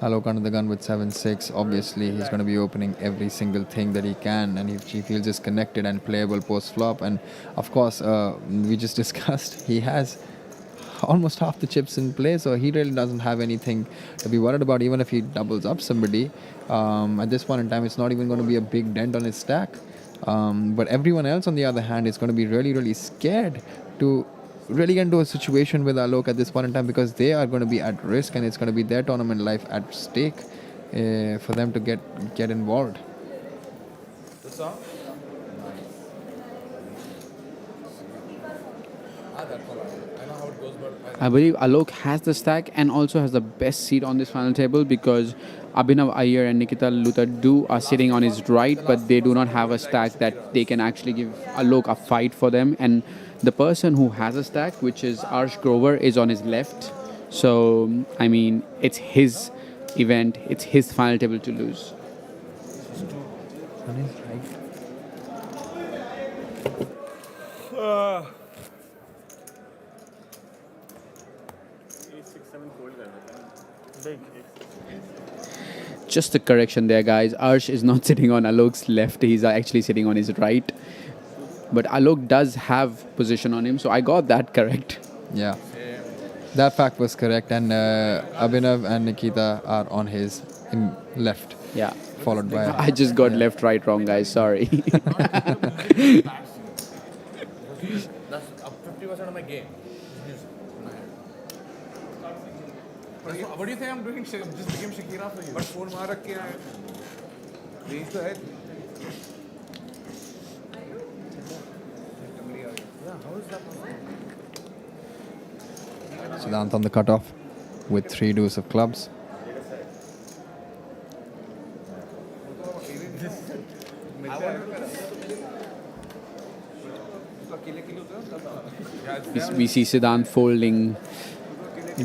Alok under the gun with 7-6. Obviously, he's going to be opening every single thing that he can, and if he feels is connected and playable post flop. And of course, we just discussed he has almost half the chips in play, so he really doesn't have anything to be worried about. Even if he doubles up somebody, at this point in time, it's not even going to be a big dent on his stack. But everyone else, on the other hand, is going to be really, really scared to really get into a situation with Alok at this point in time, because they are going to be at risk, and it's going to be their tournament life at stake for them to get involved. I believe Alok has the stack and also has the best seat on this final table, because Abhinav Iyer and Nikita Luther are sitting on his right, but they do not have a stack that they can actually give Alok a fight for them. And the person who has a stack, which is Arsh Grover, is on his left. So, I mean, it's his event, it's his final table to lose. Just a correction there, guys. Arsh is not sitting on Alok's left. He's actually sitting on his right. But Alok does have position on him, so I got that correct. Yeah, that fact was correct. And Abhinav and Nikita are on his left. Yeah. Followed by... I just got left, right, wrong, guys. Sorry. That's up 50% of my game. What do you think I'm doing? Just became Shakira for you. But phone मार रख के आए range तो है Siddhant on the cutoff with 3 deuce of clubs. We see Siddhant folding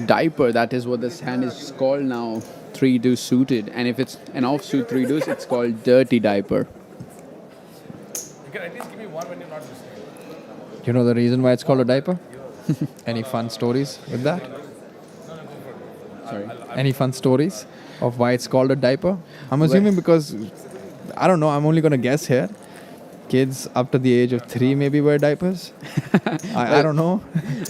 diaper. That is what this hand is called now. 3 deuce suited. And if it's an offsuit 3 deuce, it's called dirty diaper. You can at least give me one when you're not listening. You know the reason why it's called a diaper? Any fun stories with that? Sorry. Any fun stories of why it's called a diaper? I'm assuming because, I don't know, I'm only going to guess here. Kids up to the age of 3 maybe wear diapers. I don't know.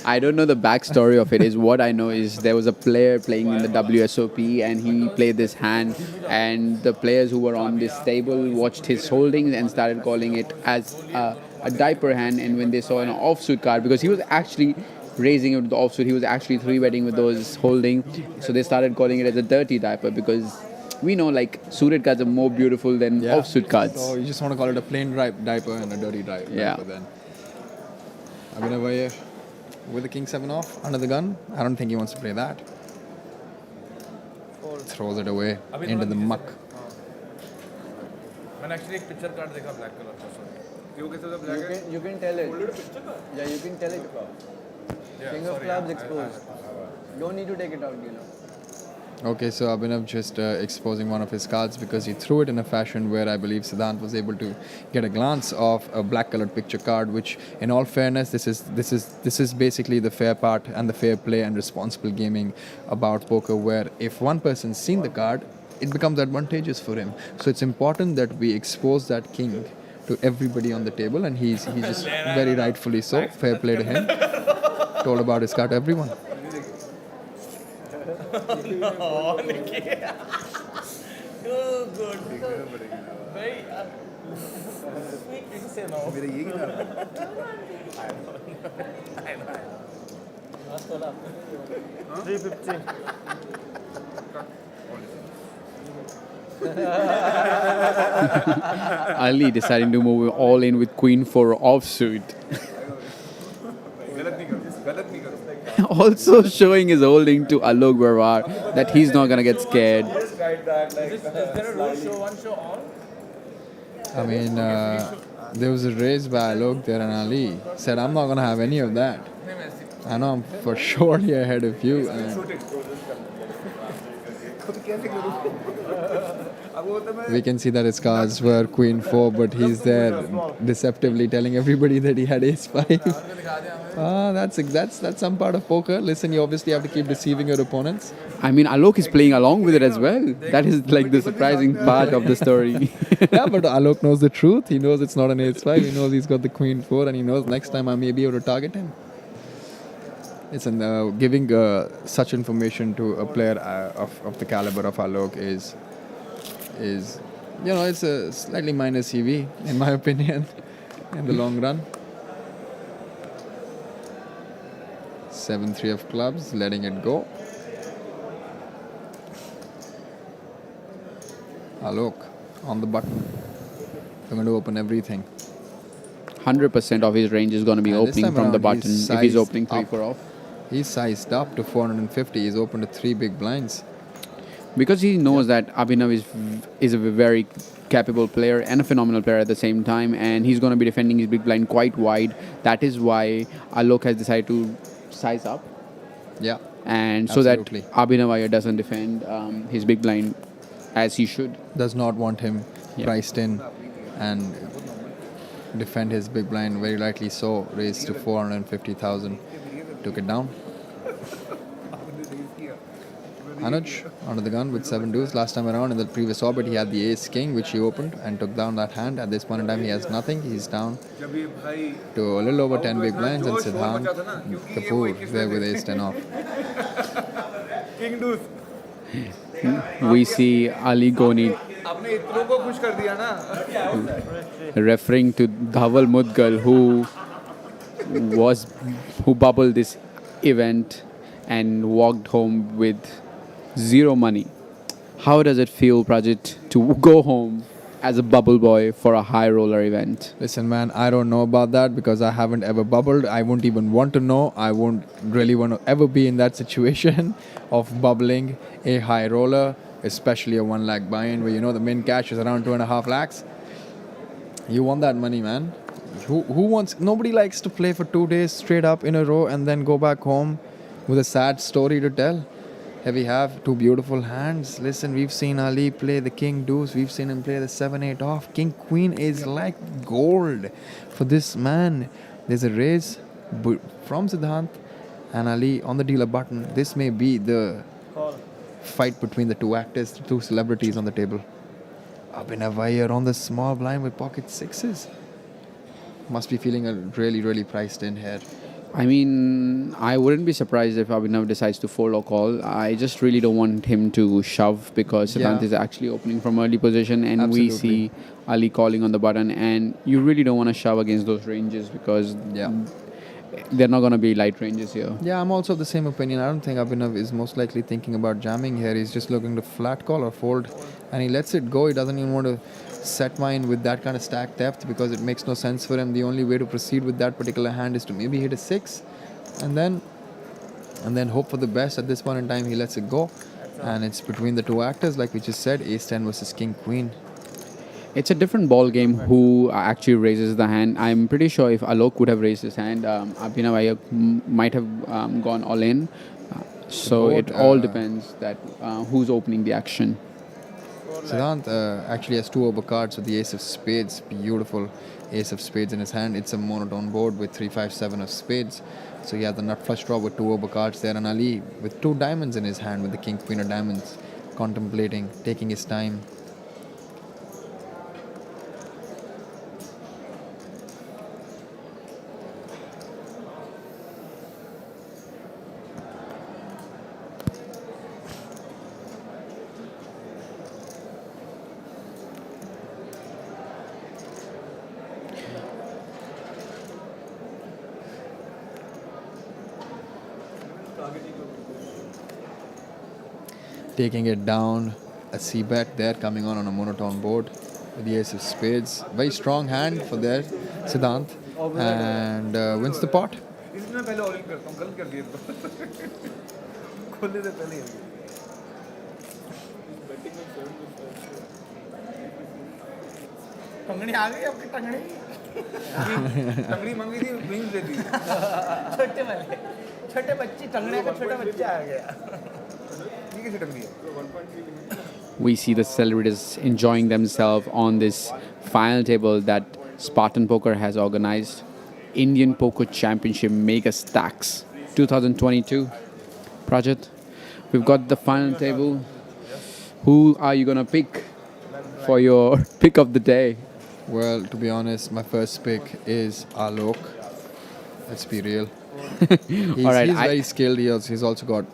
I don't know the backstory of it. Is what I know is there was a player playing in the WSOP and he played this hand, and the players who were on this table watched his holdings and started calling it as a diaper hand. And when they saw an offsuit card, because he was actually raising it with the offsuit, he was actually 3-betting with those holding, so they started calling it as a dirty diaper, because we know like suited cards are more beautiful than offsuit cards. So you just want to call it a plain diaper and a dirty diaper. Yeah. Then. Abhinav Iyer with the king 7 off under the gun. I don't think he wants to play that. Throws it away into the muck. मैंने actually एक picture card देखा black color का, sorry. क्यों कैसे तो black है You can tell it. Yeah, you can tell it. King of clubs exposed. Don't need to take it out, you know. Okay, so Abhinav just exposing one of his cards because he threw it in a fashion where I believe Siddhant was able to get a glance of a black-colored picture card. Which, in all fairness, this is basically the fair part and the fair play and responsible gaming about poker. Where if one person's seen the card, it becomes advantageous for him. So it's important that we expose that king to everybody on the table, and he's just very rightfully so. Fair play to him. Told about his card to everyone. Oh, Nikki. Oh, good. Very sweet thing to say no. मेरे ये क्या I know. 350. Ali deciding to move all in with Queen 4 offsuit. गलत नहीं करो Also showing his holding to Alok Birewar that he's not gonna get scared. Is there a rule show one, show all? I mean, There was a raise by Alok there and Ali said, I'm not going to have any of that. I know I'm for surely ahead of you. And खुद कैसे करूँ अब वो तो मैं we can see that his cards were Queen 4, but he's there deceptively telling everybody that he had Ace 5. That's some part of poker. Listen, you obviously have to keep deceiving your opponents. I mean, Alok is playing along with it as well. That is like the surprising part of the story. Yeah, but Alok knows the truth. He knows it's not an Ace 5. He knows he's got the Queen 4, and he knows next time I may be able to target him. Listen, giving such information to a player of the caliber of Alok is it's a slightly minor CV in my opinion in the long run. 7-3 of clubs, letting it go. Alok on the button. They're going to open everything. 100% of his range is going to be And this opening time from the around, button he's if he's sized opening 3 up. 4 off. He's sized up to 450. He's opened to 3 big blinds. Because he knows that Abhinav is a very capable player and a phenomenal player at the same time, and he's going to be defending his big blind quite wide. That is why Alok has decided to size up, Yeah. and so that Absolutely. Abhinav Iyer doesn't defend his big blind as he should. Does not want him Yeah. priced in and defend his big blind. Very likely so. Raised to 450,000. Took it down. Anuj onto the gun with 7 deuce. Last time around in the previous orbit he had the ace king which he opened and took down that hand. At this point in time he has nothing. He's down जब ये भाई to a little over 10 big blinds and जो शोर Siddhant मचा था ना, क्योंकि ये Kapoor वो there with ace 10 off. King deuce We see Aly Goni आपने इतनों को खुश कर दिया ना referring to Dhaval Mudgal who bubbled this event and walked home with 0 money. How does it feel, Prajit, to go home as a bubble boy for a high roller event? Listen, man, I don't know about that because I haven't ever bubbled. I won't even want to know. I won't really want to ever be in that situation of bubbling a high roller, especially a 1 lakh buy-in where you know the min cash is around 2.5 lakhs. You want that money, man. Who wants? Nobody likes to play for 2 days straight up in a row and then go back home with a sad story to tell. Here we have 2 beautiful hands. Listen, we've seen Ali play the king deuce. We've seen him play the 7-8 off. King queen is like gold for this man. There's a raise from Siddhant and Ali on the dealer button. This may be the fight between the 2 actors, the 2 celebrities on the table. Abhinav Iyer on the small blind with pocket 6s. Must be feeling really, really priced in here. I mean, I wouldn't be surprised if Abhinav decides to fold or call. I just really don't want him to shove because Siddhant Yeah. is actually opening from early position and Absolutely. we see Ali calling on the button, and you really don't want to shove against those ranges because Yeah. they're not going to be light ranges here. Yeah, I'm also of the same opinion. I don't think Abhinav is most likely thinking about jamming here. He's just looking to flat call or fold, and he lets it go. He doesn't even want to set mine with that kind of stack depth because it makes no sense for him. The only way to proceed with that particular hand is to maybe hit a 6, and then hope for the best. At this point in time, he lets it go, and it's between the 2 actors, like we just said, Ace 10 versus King Queen. It's a different ball game who actually raises the hand. I'm pretty sure if Alok would have raised his hand, Abhinav Iyer might have gone all in. So board, it all depends that who's opening the action. Siddhant actually has 2 overcards with the Ace of Spades. Beautiful Ace of Spades in his hand. It's a monotone board with 3-5-7 of Spades. So he has the nut flush draw with 2 overcards there, and Ali with 2 diamonds in his hand with the King Queen of Diamonds, contemplating, taking his time. Taking it down, a C-bet there coming on a monotone board with the Ace of Spades. Very strong hand for there, Siddhant, and wins the pot. इसमें मैं पहले all in करता हूँ, गलत कर दिया खोलने से पहले ही टंगड़ी आ गई आपकी टंगड़ी टंगड़ी मांगी थी विंग्स दे दी छोटे वाले छोटे बच्चे टंगड़े का छोटा बच्चा आ गया ये कैसी टंगड़ी है We see the celebrities enjoying themselves on this final table that Spartan Poker has organized. Indian Poker Championship Megastacks 2022. Prajit, we've got the final table. Who are you going to pick for your pick of the day? Well, to be honest, my first pick is Alok. Let's be real. He's, All right, he's very skilled. He's also got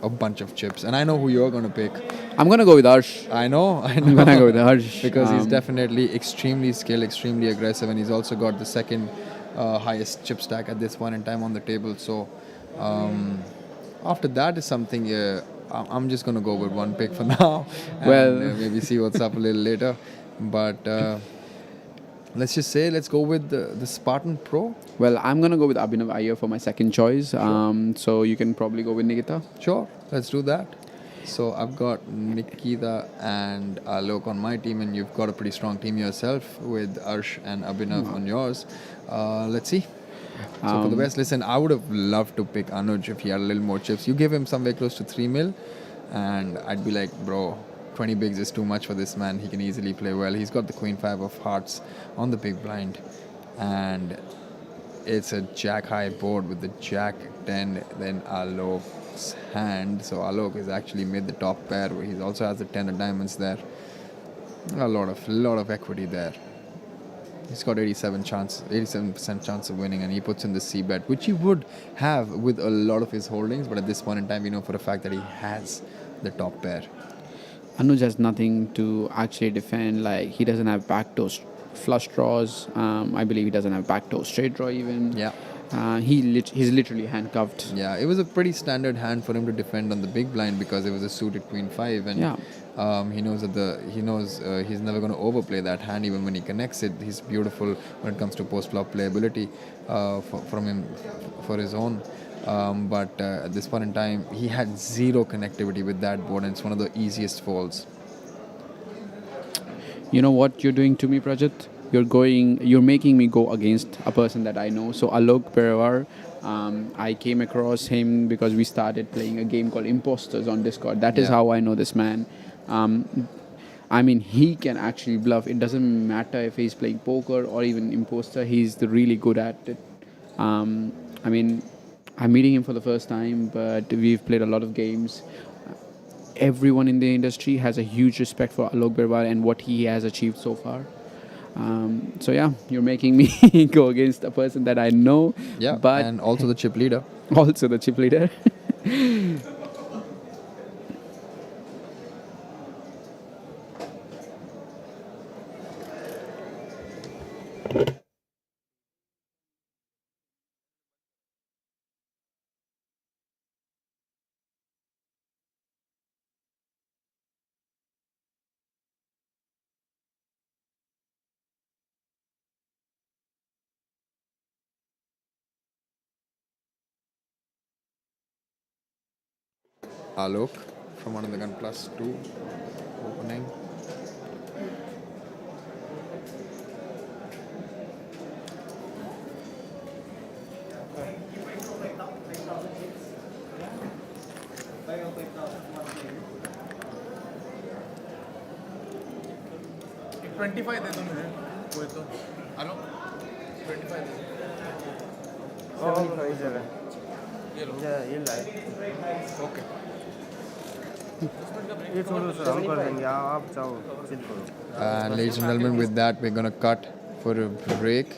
a bunch of chips. And I know who you're going to pick. I'm going to go with Arsh. I know. I'm going to go with Arsh. Because he's definitely extremely skilled, extremely aggressive, and he's also got the second highest chip stack at this point in time on the table. So after that is something I'm just going to go with one pick for now. And, Well- maybe see what's up a little later. But let's just say, let's go with the Spartan Pro. Well, I'm going to go with Abhinav Iyer for my second choice. So you can probably go with Nikita. Sure, let's do that. So I've got Nikita and Alok on my team, and you've got a pretty strong team yourself with Arsh and Abhinav on yours. Let's see. So for the best, listen, I would have loved to pick Anuj if he had a little more chips. You give him somewhere close to 3 mil, and I'd be like, bro, 20 bigs is too much for this man. He can easily play well. He's got the Queen 5 of hearts on the big blind, and it's a jack high board with the jack 10, then Alok's hand. So Alok has actually made the top pair. He also has the 10 of diamonds there. A lot of equity there. He's got 87% chance of winning, and he puts in the C bet, which he would have with a lot of his holdings. But at this point in time, we know for a fact that he has the top pair. Anuj has nothing to actually defend. Like, he doesn't have backdoor flush draws. I believe he doesn't have backdoor straight draw even. Yeah. He's literally handcuffed. Yeah, it was a pretty standard hand for him to defend on the big blind because it was a suited Queen 5, and he knows he's never going to overplay that hand even when he connects it. He's beautiful when it comes to post flop playability from him for his own. But at this point in time, he had zero connectivity with that board, and it's one of the easiest folds. You know what you're doing to me, Prajit? You're making me go against a person that I know. So Alok Birewar, I came across him because we started playing a game called Imposters on Discord. That is how I know this man. I mean, he can actually bluff. It doesn't matter if he's playing poker or even Imposter. He's really good at it. I mean, I'm meeting him for the first time, but we've played a lot of games. Everyone in the industry has a huge respect for Alok Birewar and what he has achieved so far. So yeah, you're making me go against a person that I know. Yeah, but and also the chip leader. Also the chip leader. Alok from Under the Gun +2 opening. एक 25 दे दो मुझे कोई तो hello 25 दे दो 77 ये लो ये live okay ये छोड़ो सर हम कर देंगे आप चाहो चिल करो And ladies and gentlemen, with that, we're going to cut for a break.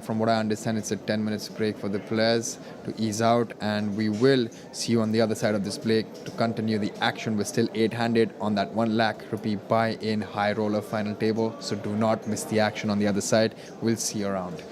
From what I understand, it's a 10 minutes break for the players to ease out, and we will see you on the other side of this break to continue the action. We're still 8-handed on that 1 lakh rupee buy-in high roller final table, so do not miss the action on the other side. We'll see you around.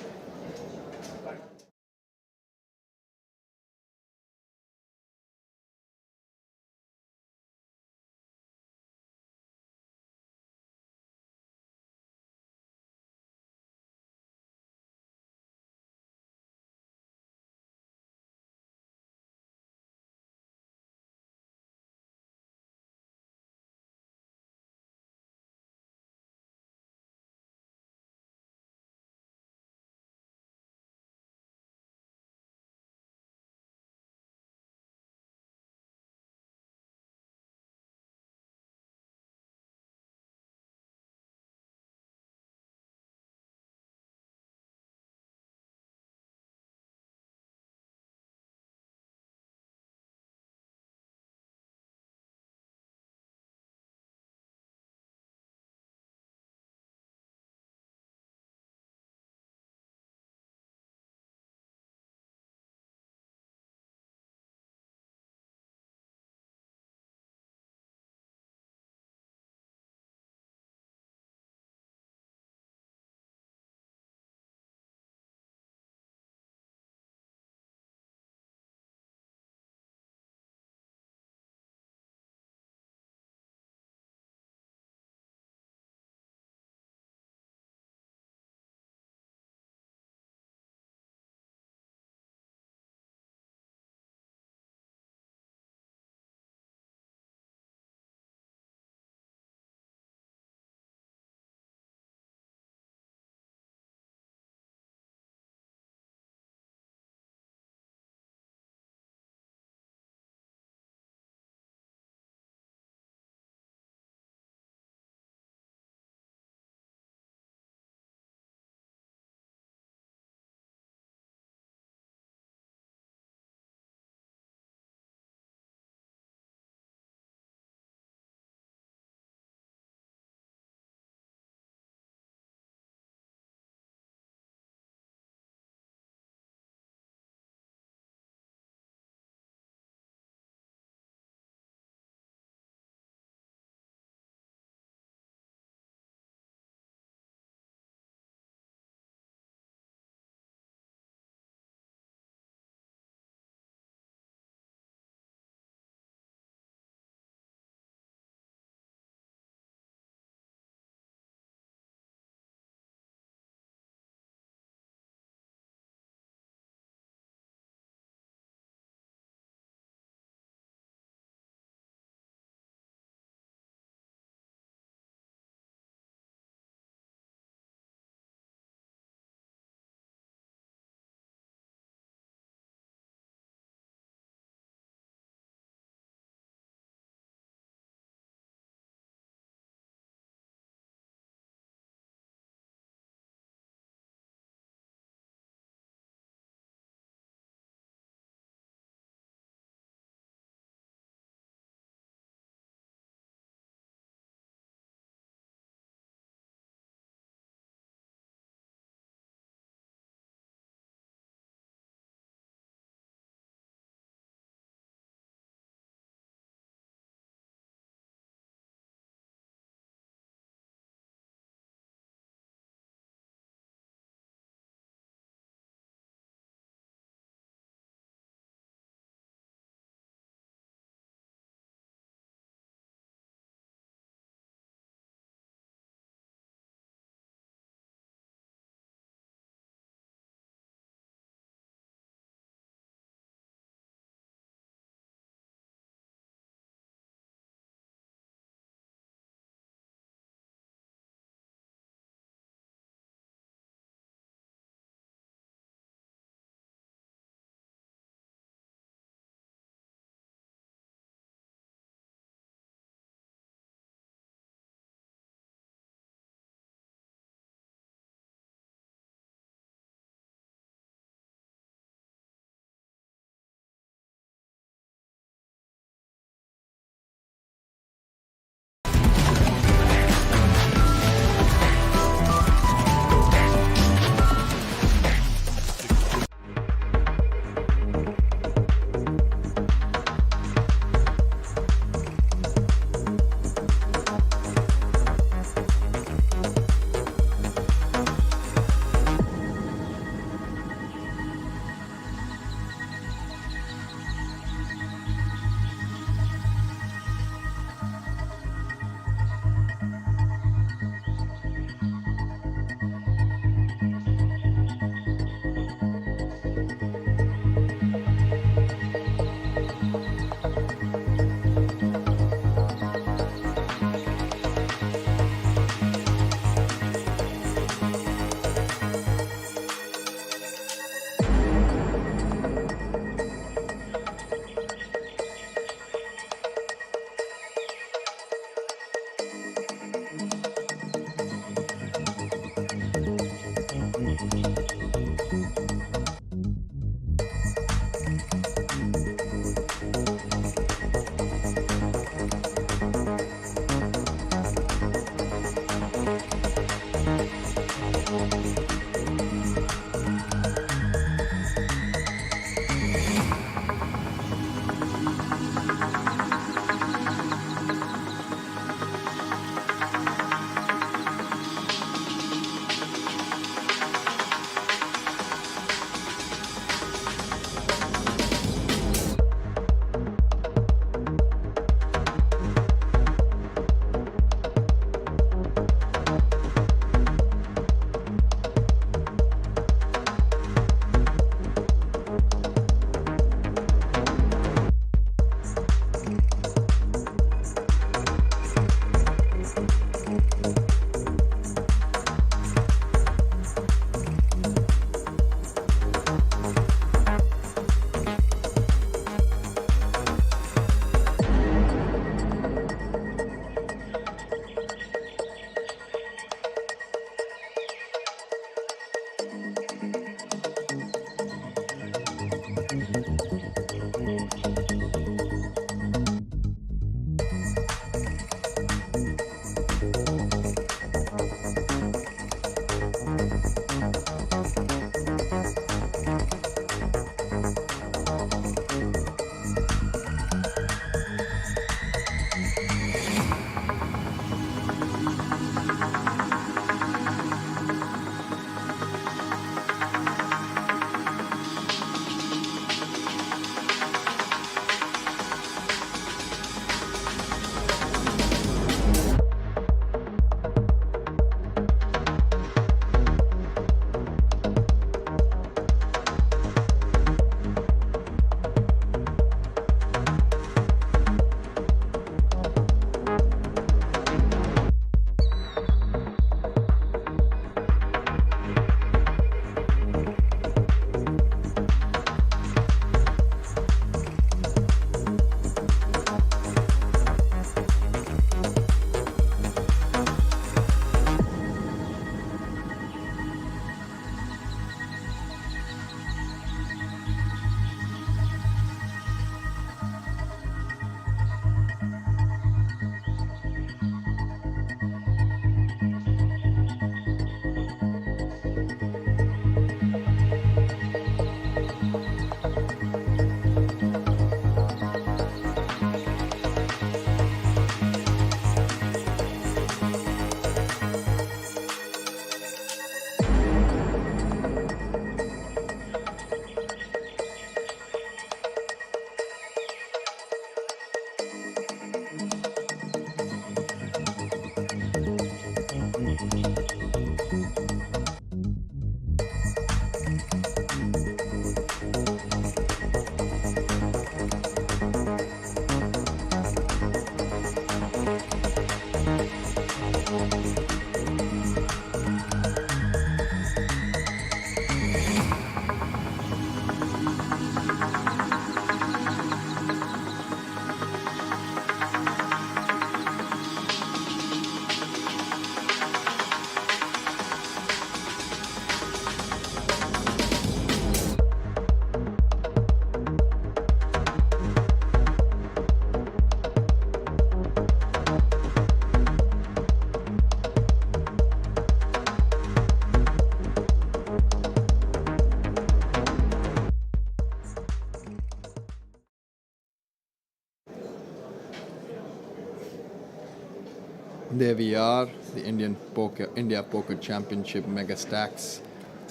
There we are, the India Poker Championship Megastacks.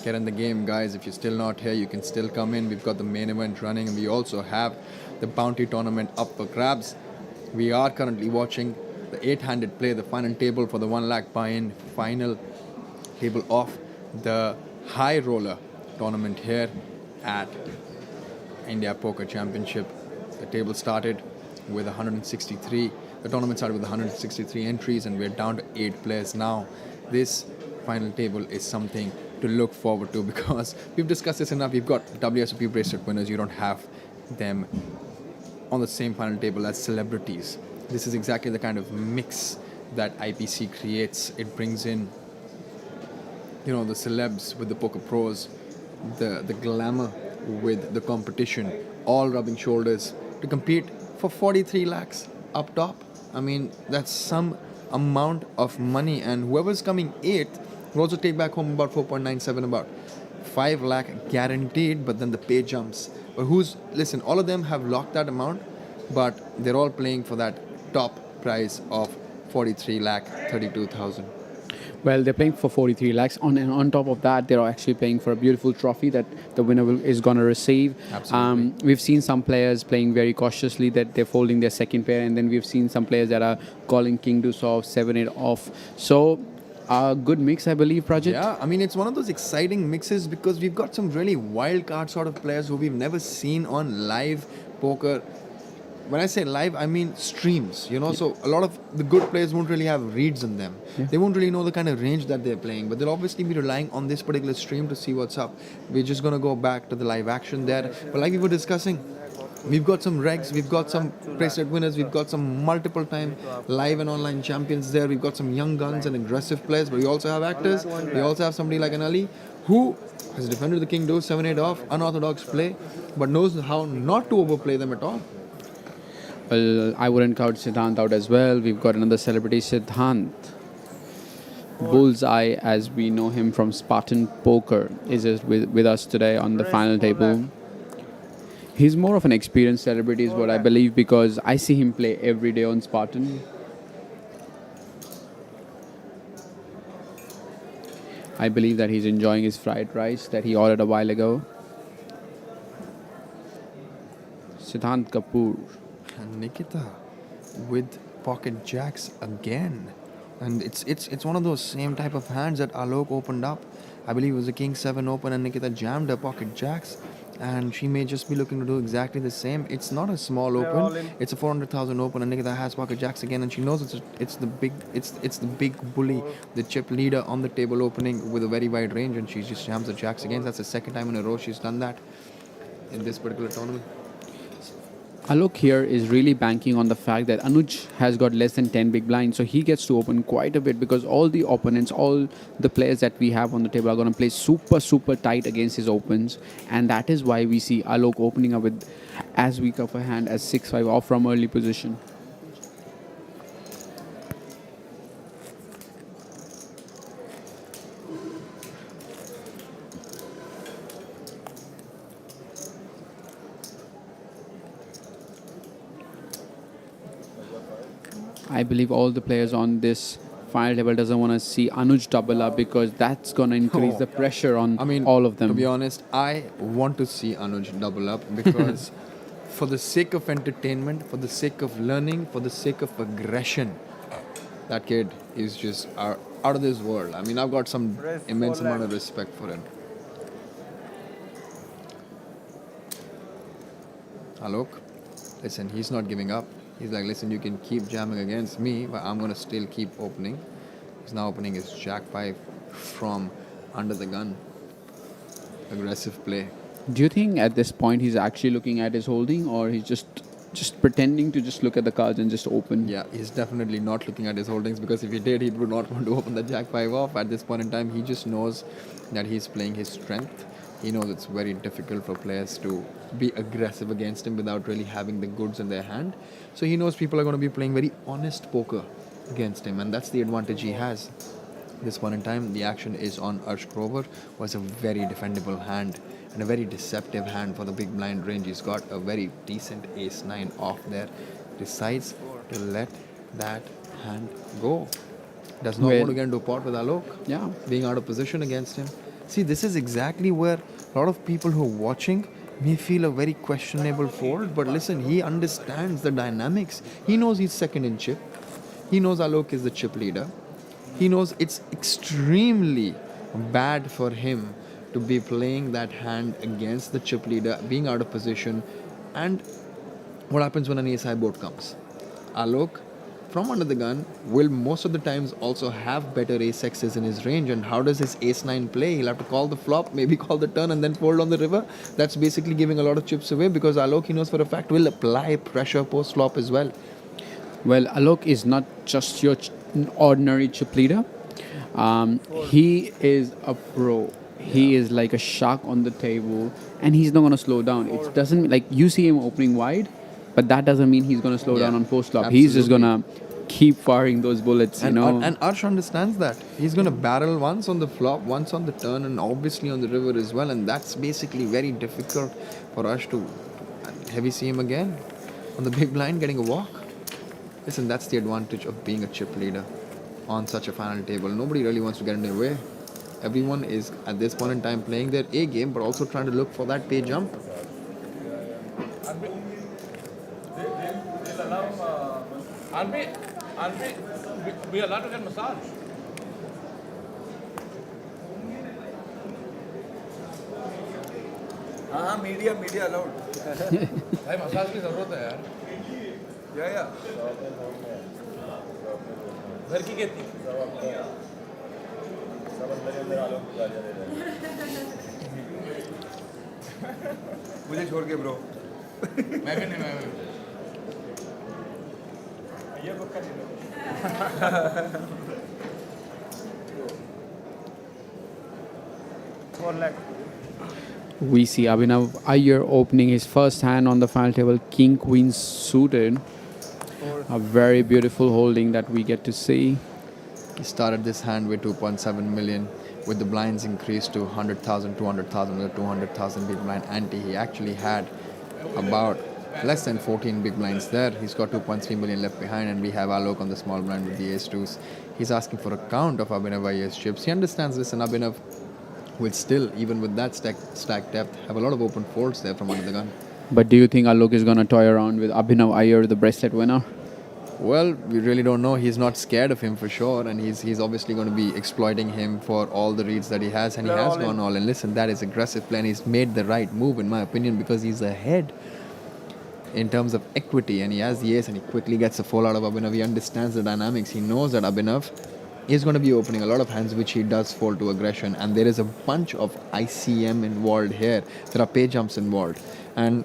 Get in the game, guys. If you're still not here, you can still come in. We've got the main event running, and we also have the bounty tournament up for grabs. We are currently watching the 8-handed play, the final table for the 1 lakh buy-in, final table of the Highroller tournament here at India Poker Championship. The table started with 163. The tournament started with 163 entries, and we're down to 8 players now. This final table is something to look forward to because we've discussed this enough. We've got WSOP bracelet winners. You don't have them on the same final table as celebrities. This is exactly the kind of mix that IPC creates. It brings in, the celebs with the poker pros, the glamour with the competition, all rubbing shoulders to compete for 43 lakhs up top. I mean, that's some amount of money, and whoever's coming 8th will also take back home about 4.97, about 5 lakh guaranteed, but then the pay jumps. But listen, all of them have locked that amount, but they're all playing for that top prize of 43 lakh 32,000. Well, they're playing for 43 lakhs. On top of that, they're actually playing for a beautiful trophy that the winner is going to receive. Absolutely. We've seen some players playing very cautiously, that they're folding their second pair, and then we've seen some players that are calling king deuce off, 7-8 off. So, a good mix, I believe, Prajit. Yeah, I mean, it's one of those exciting mixes because we've got some really wild card sort of players who we've never seen on live poker. When I say live, I mean streams, so a lot of the good players won't really have reads on them. Yeah. They won't really know the kind of range that they're playing, but they'll obviously be relying on this particular stream to see what's up. We're just going to go back to the live action there. But like we were discussing, we've got some regs, we've got some bracelet winners, we've got some multiple time live and online champions there. We've got some young guns and aggressive players, but we also have actors. We also have somebody like an Ali who has defended the king, does 7-8 off, unorthodox play, but knows how not to overplay them at all. Well, I wouldn't count Siddhant out as well. We've got another celebrity, Siddhant. Bullseye, as we know him from Spartan Poker, is with us today on the final table. He's more of an experienced celebrity, is what I believe, because I see him play every day on Spartan. I believe that he's enjoying his fried rice that he ordered a while ago. Siddhant Kapoor. And Nikita with pocket jacks again. And it's one of those same type of hands that Alok opened up. I believe it was a King 7 open and Nikita jammed her pocket jacks. And she may just be looking to do exactly the same. It's not a small open. It's a 400,000 open, and Nikita has pocket jacks again, and she knows it's the big bully, the chip leader on the table opening with a very wide range, and she just jams the jacks again. That's the second time in a row she's done that in this particular tournament. Alok here is really banking on the fact that Anuj has got less than 10 big blinds, so he gets to open quite a bit because all the opponents, all the players that we have on the table are going to play super tight against his opens, and that is why we see Alok opening up with as weak of a hand as 6-5 off from early position. I believe all the players on this final table doesn't want to see Anuj double up because that's going to increase the pressure on all of them. To be honest, I want to see Anuj double up because for the sake of entertainment, for the sake of learning, for the sake of aggression, that kid is just out of this world. I mean, I've got some immense amount of respect for him. Alok, listen, he's not giving up. He's like, listen, you can keep jamming against me, but I'm going to still keep opening. He's now opening his Jack 5 from under the gun. Aggressive play. Do you think at this point he's actually looking at his holding, or he's just pretending to just look at the cards and just open? Yeah, he's definitely not looking at his holdings, because if he did, he would not want to open the Jack 5 off. At this point in time, he just knows that he's playing his strength. He knows it's very difficult for players to be aggressive against him without really having the goods in their hand. So he knows people are going to be playing very honest poker against him, and that's the advantage he has. This point in time, the action is on Arsh Grover, was a very defendable hand and a very deceptive hand for the big blind range. He's got a very decent ace-9 off there. Decides to let that hand go. Does not want to get into a pot with Alok. Yeah. Being out of position against him. See, this is exactly where a lot of people who are watching may feel a very questionable fold, but listen, he understands the dynamics. He knows he's second in chip. He knows Alok is the chip leader. He knows it's extremely bad for him to be playing that hand against the chip leader, being out of position. And what happens when an ace-high board comes? Alok, from under the gun, will most of the times also have better ace-X's in his range. And how does his ace-9 play? He'll have to call the flop, maybe call the turn, and then fold on the river. That's basically giving a lot of chips away, because Alok, he knows for a fact, will apply pressure post-flop as well. Well, Alok is not just your ordinary chip leader. He is a pro. He is like a shark on the table, and he's not going to slow down. It doesn't, like, you see him opening wide, but that doesn't mean he's going to slow down on post-flop. He's just going to keep firing those bullets, and Arsh understands that. He's going to barrel once on the flop, once on the turn, and obviously on the river as well. And that's basically very difficult for Arsh to heavy see him again on the big blind getting a walk. Listen, that's the advantage of being a chip leader on such a final table. Nobody really wants to get in their way. Everyone is at this point in time playing their A game, but also trying to look for that pay jump. Aren't we allowed to get massage? हाँ media allowed भाई massage की जरूरत है यार या घर की कहती मुझे छोड़ के ब्रो मैं भी नहीं ये बुक कर लो 4 lakh We see Abhinav Iyer opening his first hand on the final table, King Queen suited. A very beautiful holding that we get to see. He started this hand with 2.7 million. With the blinds increased to 100,000, 200,000, with a 200,000 big blind ante. He actually had about less than 14 big blinds there. He's got 2.3 million left behind, and we have Alok on the small blind with the ace-2s. He's asking for a count of Abhinav Iyer's chips. He understands this, and Abhinav will still, even with that stack depth, have a lot of open folds there from under the gun. But do you think Alok is going to toy around with Abhinav Iyer, the bracelet winner? Well, we really don't know. He's not scared of him for sure, and he's obviously going to be exploiting him for all the reads that he has, and he has gone all in. Listen, that is aggressive play, and he's made the right move, in my opinion, because he's ahead in terms of equity, and he has the ace, and he quickly gets a fall out of Abhinav. He understands the dynamics. He knows that Abhinav is going to be opening a lot of hands which he does fold to aggression, and there is a bunch of ICM involved here. There are pay jumps involved, and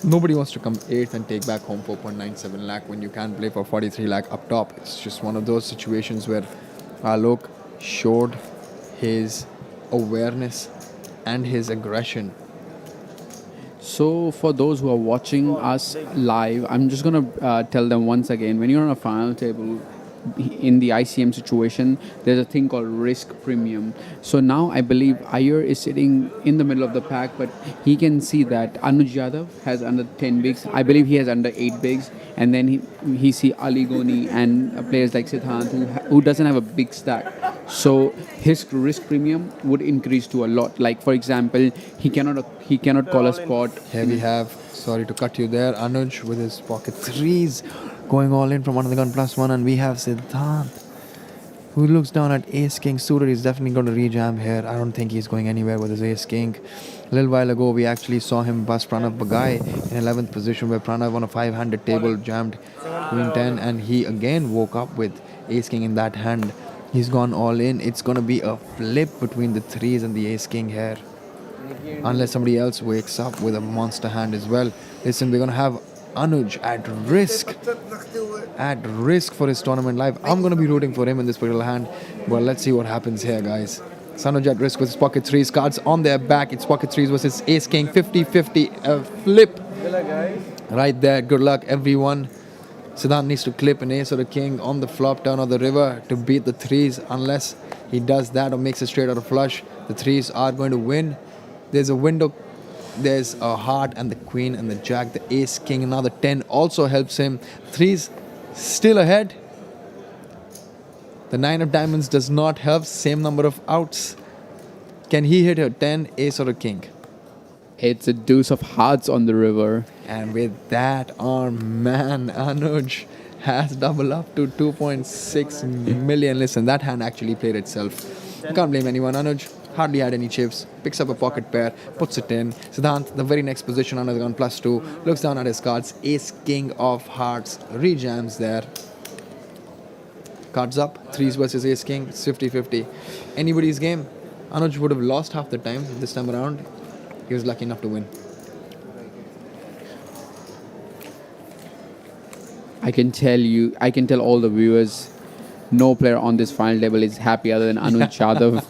nobody wants to come 8th and take back home 4.97 lakh when you can play for 43 lakh up top. It's just one of those situations where Alok showed his awareness and his aggression. So for those who are watching us live, I'm just going to tell them once again, when you're on a final table, in the ICM situation, there's a thing called risk premium. So now I believe Iyer is sitting in the middle of the pack, but he can see that Anuj Yadav has under 10 bigs. I believe he has under 8 bigs. And then he see Aly Goni and players like Siddhant who doesn't have a big stack. So his risk premium would increase to a lot. Like for example, he cannot call a spot. Here we have, sorry to cut you there, Anuj with his pocket threes going all in from under the gun +1, and we have Siddhant who looks down at ace king suited. He's definitely going to rejam here. I don't think he's going anywhere with his ace king. A little while ago we actually saw him bust Pranav Bagai in 11th position, where Pranav on a 5-handed table jammed queen 10, and he again woke up with ace king in that hand. He's gone all in. It's going to be a flip between the threes and the ace king here, unless somebody else wakes up with a monster hand as well. Listen, we're going to have Anuj at risk for his tournament life. I'm going to be rooting for him in this particular hand. Well, let's see what happens here, guys. Anuj at risk with his pocket threes. Cards on their back. It's pocket threes versus ace king. 50-50. A flip. Good luck, guys. Right there. Good luck, everyone. Siddhant needs to clip an ace or a king on the flop turn of the river to beat the threes. Unless he does that or makes a straight out of flush, the threes are going to win. There's a window. There's a heart and the queen and the jack, the ace, king, another 10 also helps him. Threes still ahead. The 9 of diamonds does not help, same number of outs. Can he hit a 10, ace or a king? It's a deuce of hearts on the river. And with that, our man Anuj has doubled up to 2.6 million. Listen, that hand actually played itself. You can't blame anyone. Anuj hardly had any chips, picks up a pocket pair, puts it in. Siddhant, the very next position under the gun +2, looks down at his cards, ace, king of hearts, rejams there. Cards up, threes versus ace, king, it's 50-50. Anybody's game. Anuj would have lost half the time this time around. He was lucky enough to win. I can tell all the viewers, no player on this final table is happy other than Anuj Yadav.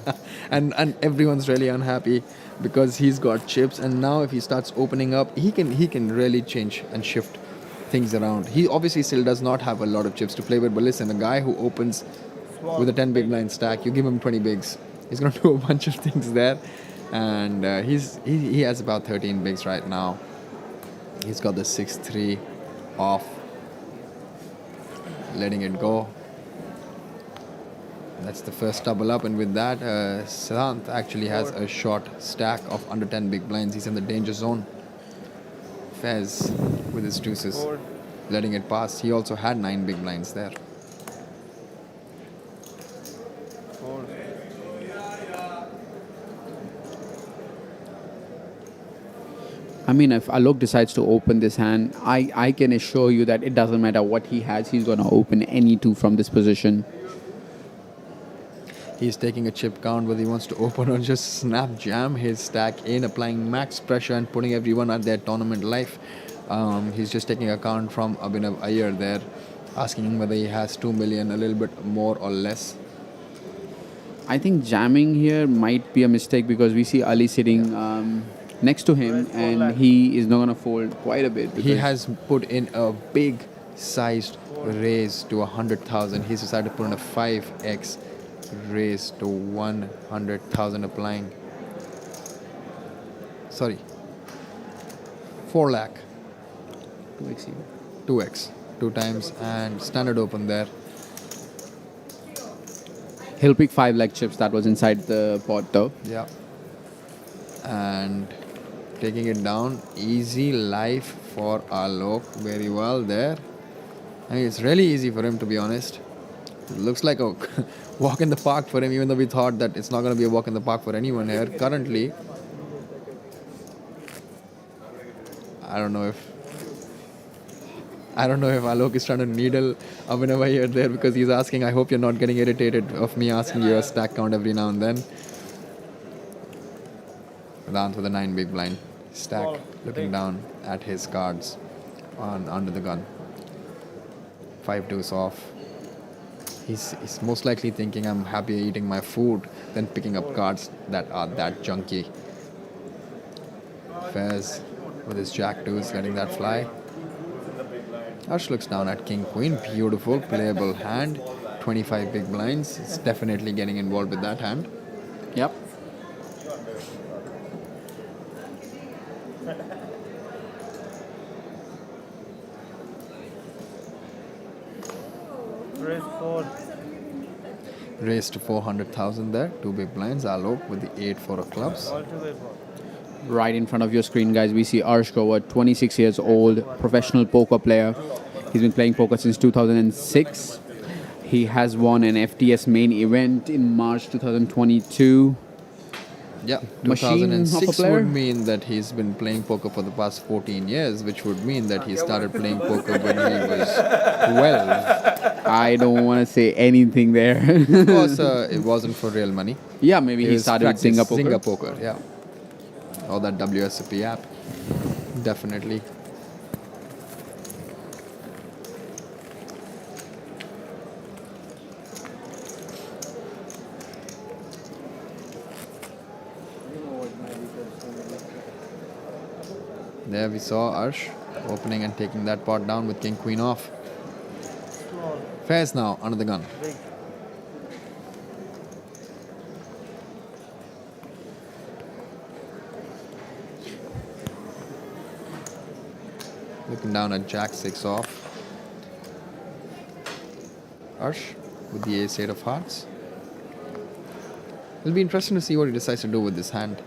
and everyone's really unhappy because he's got chips, and now if he starts opening up, he can really change and shift things around. He obviously still does not have a lot of chips to play with, but listen, a guy who opens with a 10 big blind stack, you give him 20 bigs, he's going to do a bunch of things there, and he has about 13 bigs right now. He's got the 6-3 off, letting it go. That's the first double up, and with that, Siddhant actually has a short stack of under 10 big blinds. He's in the danger zone. Faiz with his deuces, letting it pass. He also had 9 big blinds there. I mean, if Alok decides to open this hand, I can assure you that it doesn't matter what he has, he's going to open any two from this position. He's taking a chip count, whether he wants to open or just snap jam his stack in, applying max pressure and putting everyone at their tournament life. He's just taking a count from Abhinav Iyer there, asking him whether he has 2 million, a little bit more or less. I think jamming here might be a mistake because we see Ali sitting next to him, and he is not going to fold quite a bit. He because- has put in a big sized raise to 100,000. He's decided to put in a 5x raise to 100,000 applying. Sorry. 4 lakh. 2x even. 2x. 2 times and standard open there. He'll pick 5 lakh chips. That was inside the pot though. Yeah. And taking it down. Easy life for Alok. Very well there. I mean, it's really easy for him, to be honest. It looks like a walk in the park for him, even though we thought that it's not going to be a walk in the park for anyone here. Currently, I don't know if Alok is trying to needle Abhinav Iyer there, because he's asking, I hope you're not getting irritated of me asking you a stack count every now and then. Down to the 9 big blind. Stack looking down at his cards under the gun. 5 deuce off. He's most likely thinking, I'm happier eating my food than picking up cards that are that junky. Faiz with his jack deuce letting that fly. Arsh looks down at king queen. Beautiful playable hand. 25 big blinds. It's definitely getting involved with that hand. Yep. Raise 4. Raised to 400,000 there. 2 big blinds. Alok with the 8-4 of clubs. All to wait for. Right in front of your screen, guys, we see Arsh Grover, 26 years old, professional poker player. He's been playing poker since 2006. He has won an FTS main event in March 2022. Yeah, Machine of a 2006 player? would mean that he's been playing poker for the past 14 years, which would mean that he started playing poker when he was 12. I don't want to say anything there. Of course, it wasn't for real money. Yeah, maybe It he was started with practice, Singapore. Zynga Poker, yeah. Or that WSOP app. Definitely. There we saw Arsh opening and taking that pot down with king queen off. Fairs now under the gun. Looking down at jack 6 off. Arsh with the ace 8 of hearts. It'll be interesting to see what he decides to do with this hand,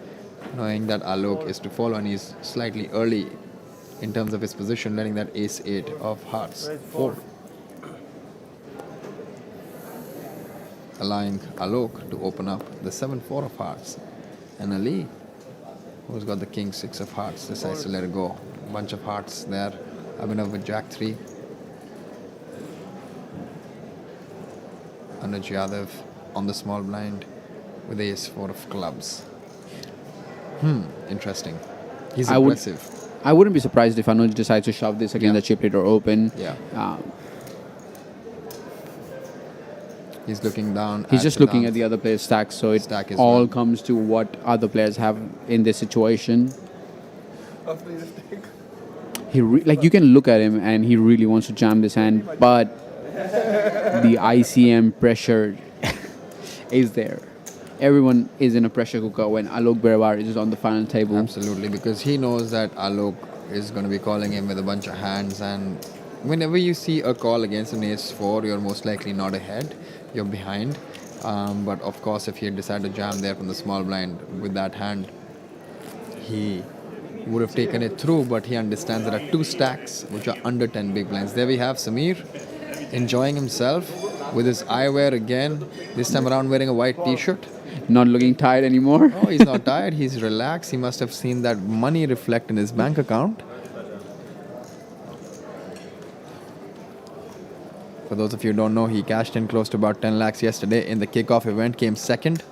knowing that Alok is to follow and he's slightly early in terms of his position, letting that ace 8 of hearts fold. Allowing Alok to open up the 7-4 of hearts. And Ali, who's got the king 6 of hearts, decides to let it go. Bunch of hearts there. Abhinav with jack 3. Anuj Yadav on the small blind with ace 4 of clubs. Interesting. He's aggressive. I wouldn't be surprised if Anuj decides to shove this against the chip leader open. Yeah. He's looking down. He's just looking at the other player's stacks, so it Stack as all well. comes to what other players have in this situation. After you take. Like you can look at him and he really wants to jam this hand, but the ICM pressure is there. Everyone is in a pressure cooker when Alok Birewar is on the final table. Absolutely, because he knows that Alok is going to be calling him with a bunch of hands, and whenever you see a call against an ace 4, you're most likely not ahead, you're behind. But of course, if he had decided to jam there from the small blind with that hand, he would have taken it through, but he understands there are 2 stacks which are under 10 big blinds. There we have Samir enjoying himself with his eyewear again, this time around wearing a white t-shirt. Not looking tired anymore. Oh, he's not tired. He's relaxed. He must have seen that money reflect in his bank account. For those of you who don't know, he cashed in close to about 10 lakhs yesterday in the kickoff event, came second.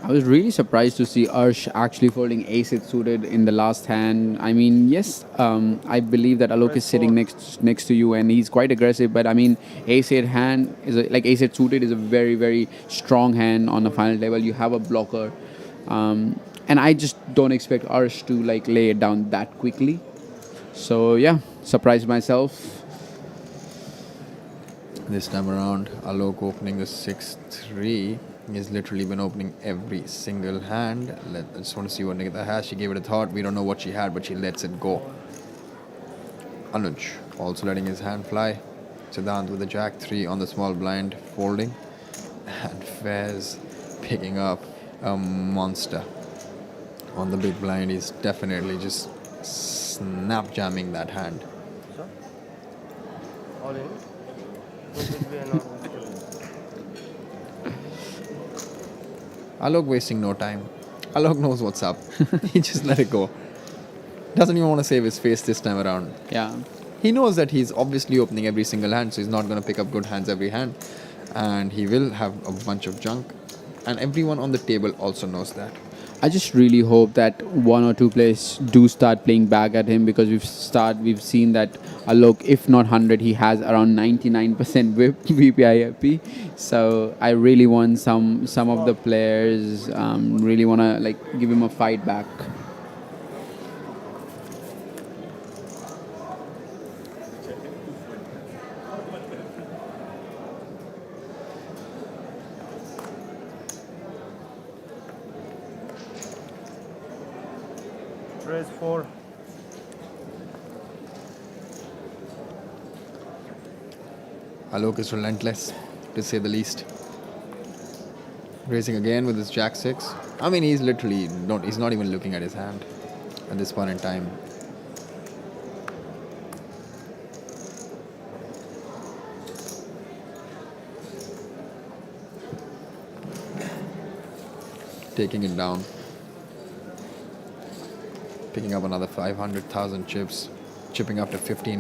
I was really surprised to see Arsh actually folding ace-8 suited in the last hand. I mean, yes, I believe that Alok is sitting next to you and he's quite aggressive. But I mean, ace-8 hand is like ace-8 suited is a very, very strong hand on the final table. You have a blocker. and I just don't expect Arsh to like lay it down that quickly. So yeah, surprised myself. This time around, Alok opening the 6-3. He's literally been opening every single hand. I just want to see what Nikita has. She gave it a thought. We don't know what she had, but she lets it go. Anuj also letting his hand fly. Siddhant with the jack 3 on the small blind, folding. And Faiz picking up a monster. On the big blind, he's definitely just snap jamming that hand. All in. What will be a normal? Alok wasting no time. Alok knows what's up. He just let it go. Doesn't even want to save his face this time around. Yeah. He knows that he's obviously opening every single hand, so he's not going to pick up good hands every hand. And he will have a bunch of junk. And everyone on the table also knows that. I just really hope that one or two players do start playing back at him, because we've seen that Alok, if not 100, he has around 99% VPIP. So I really want some of the players really want to like give him a fight back. Raise 4. Alok is relentless, to say the least. Raising again with his jack 6. I mean, he's literally he's not even looking at his hand at this point in time. Taking it down. Picking up another 500,000 chips. Chipping up to 15 million.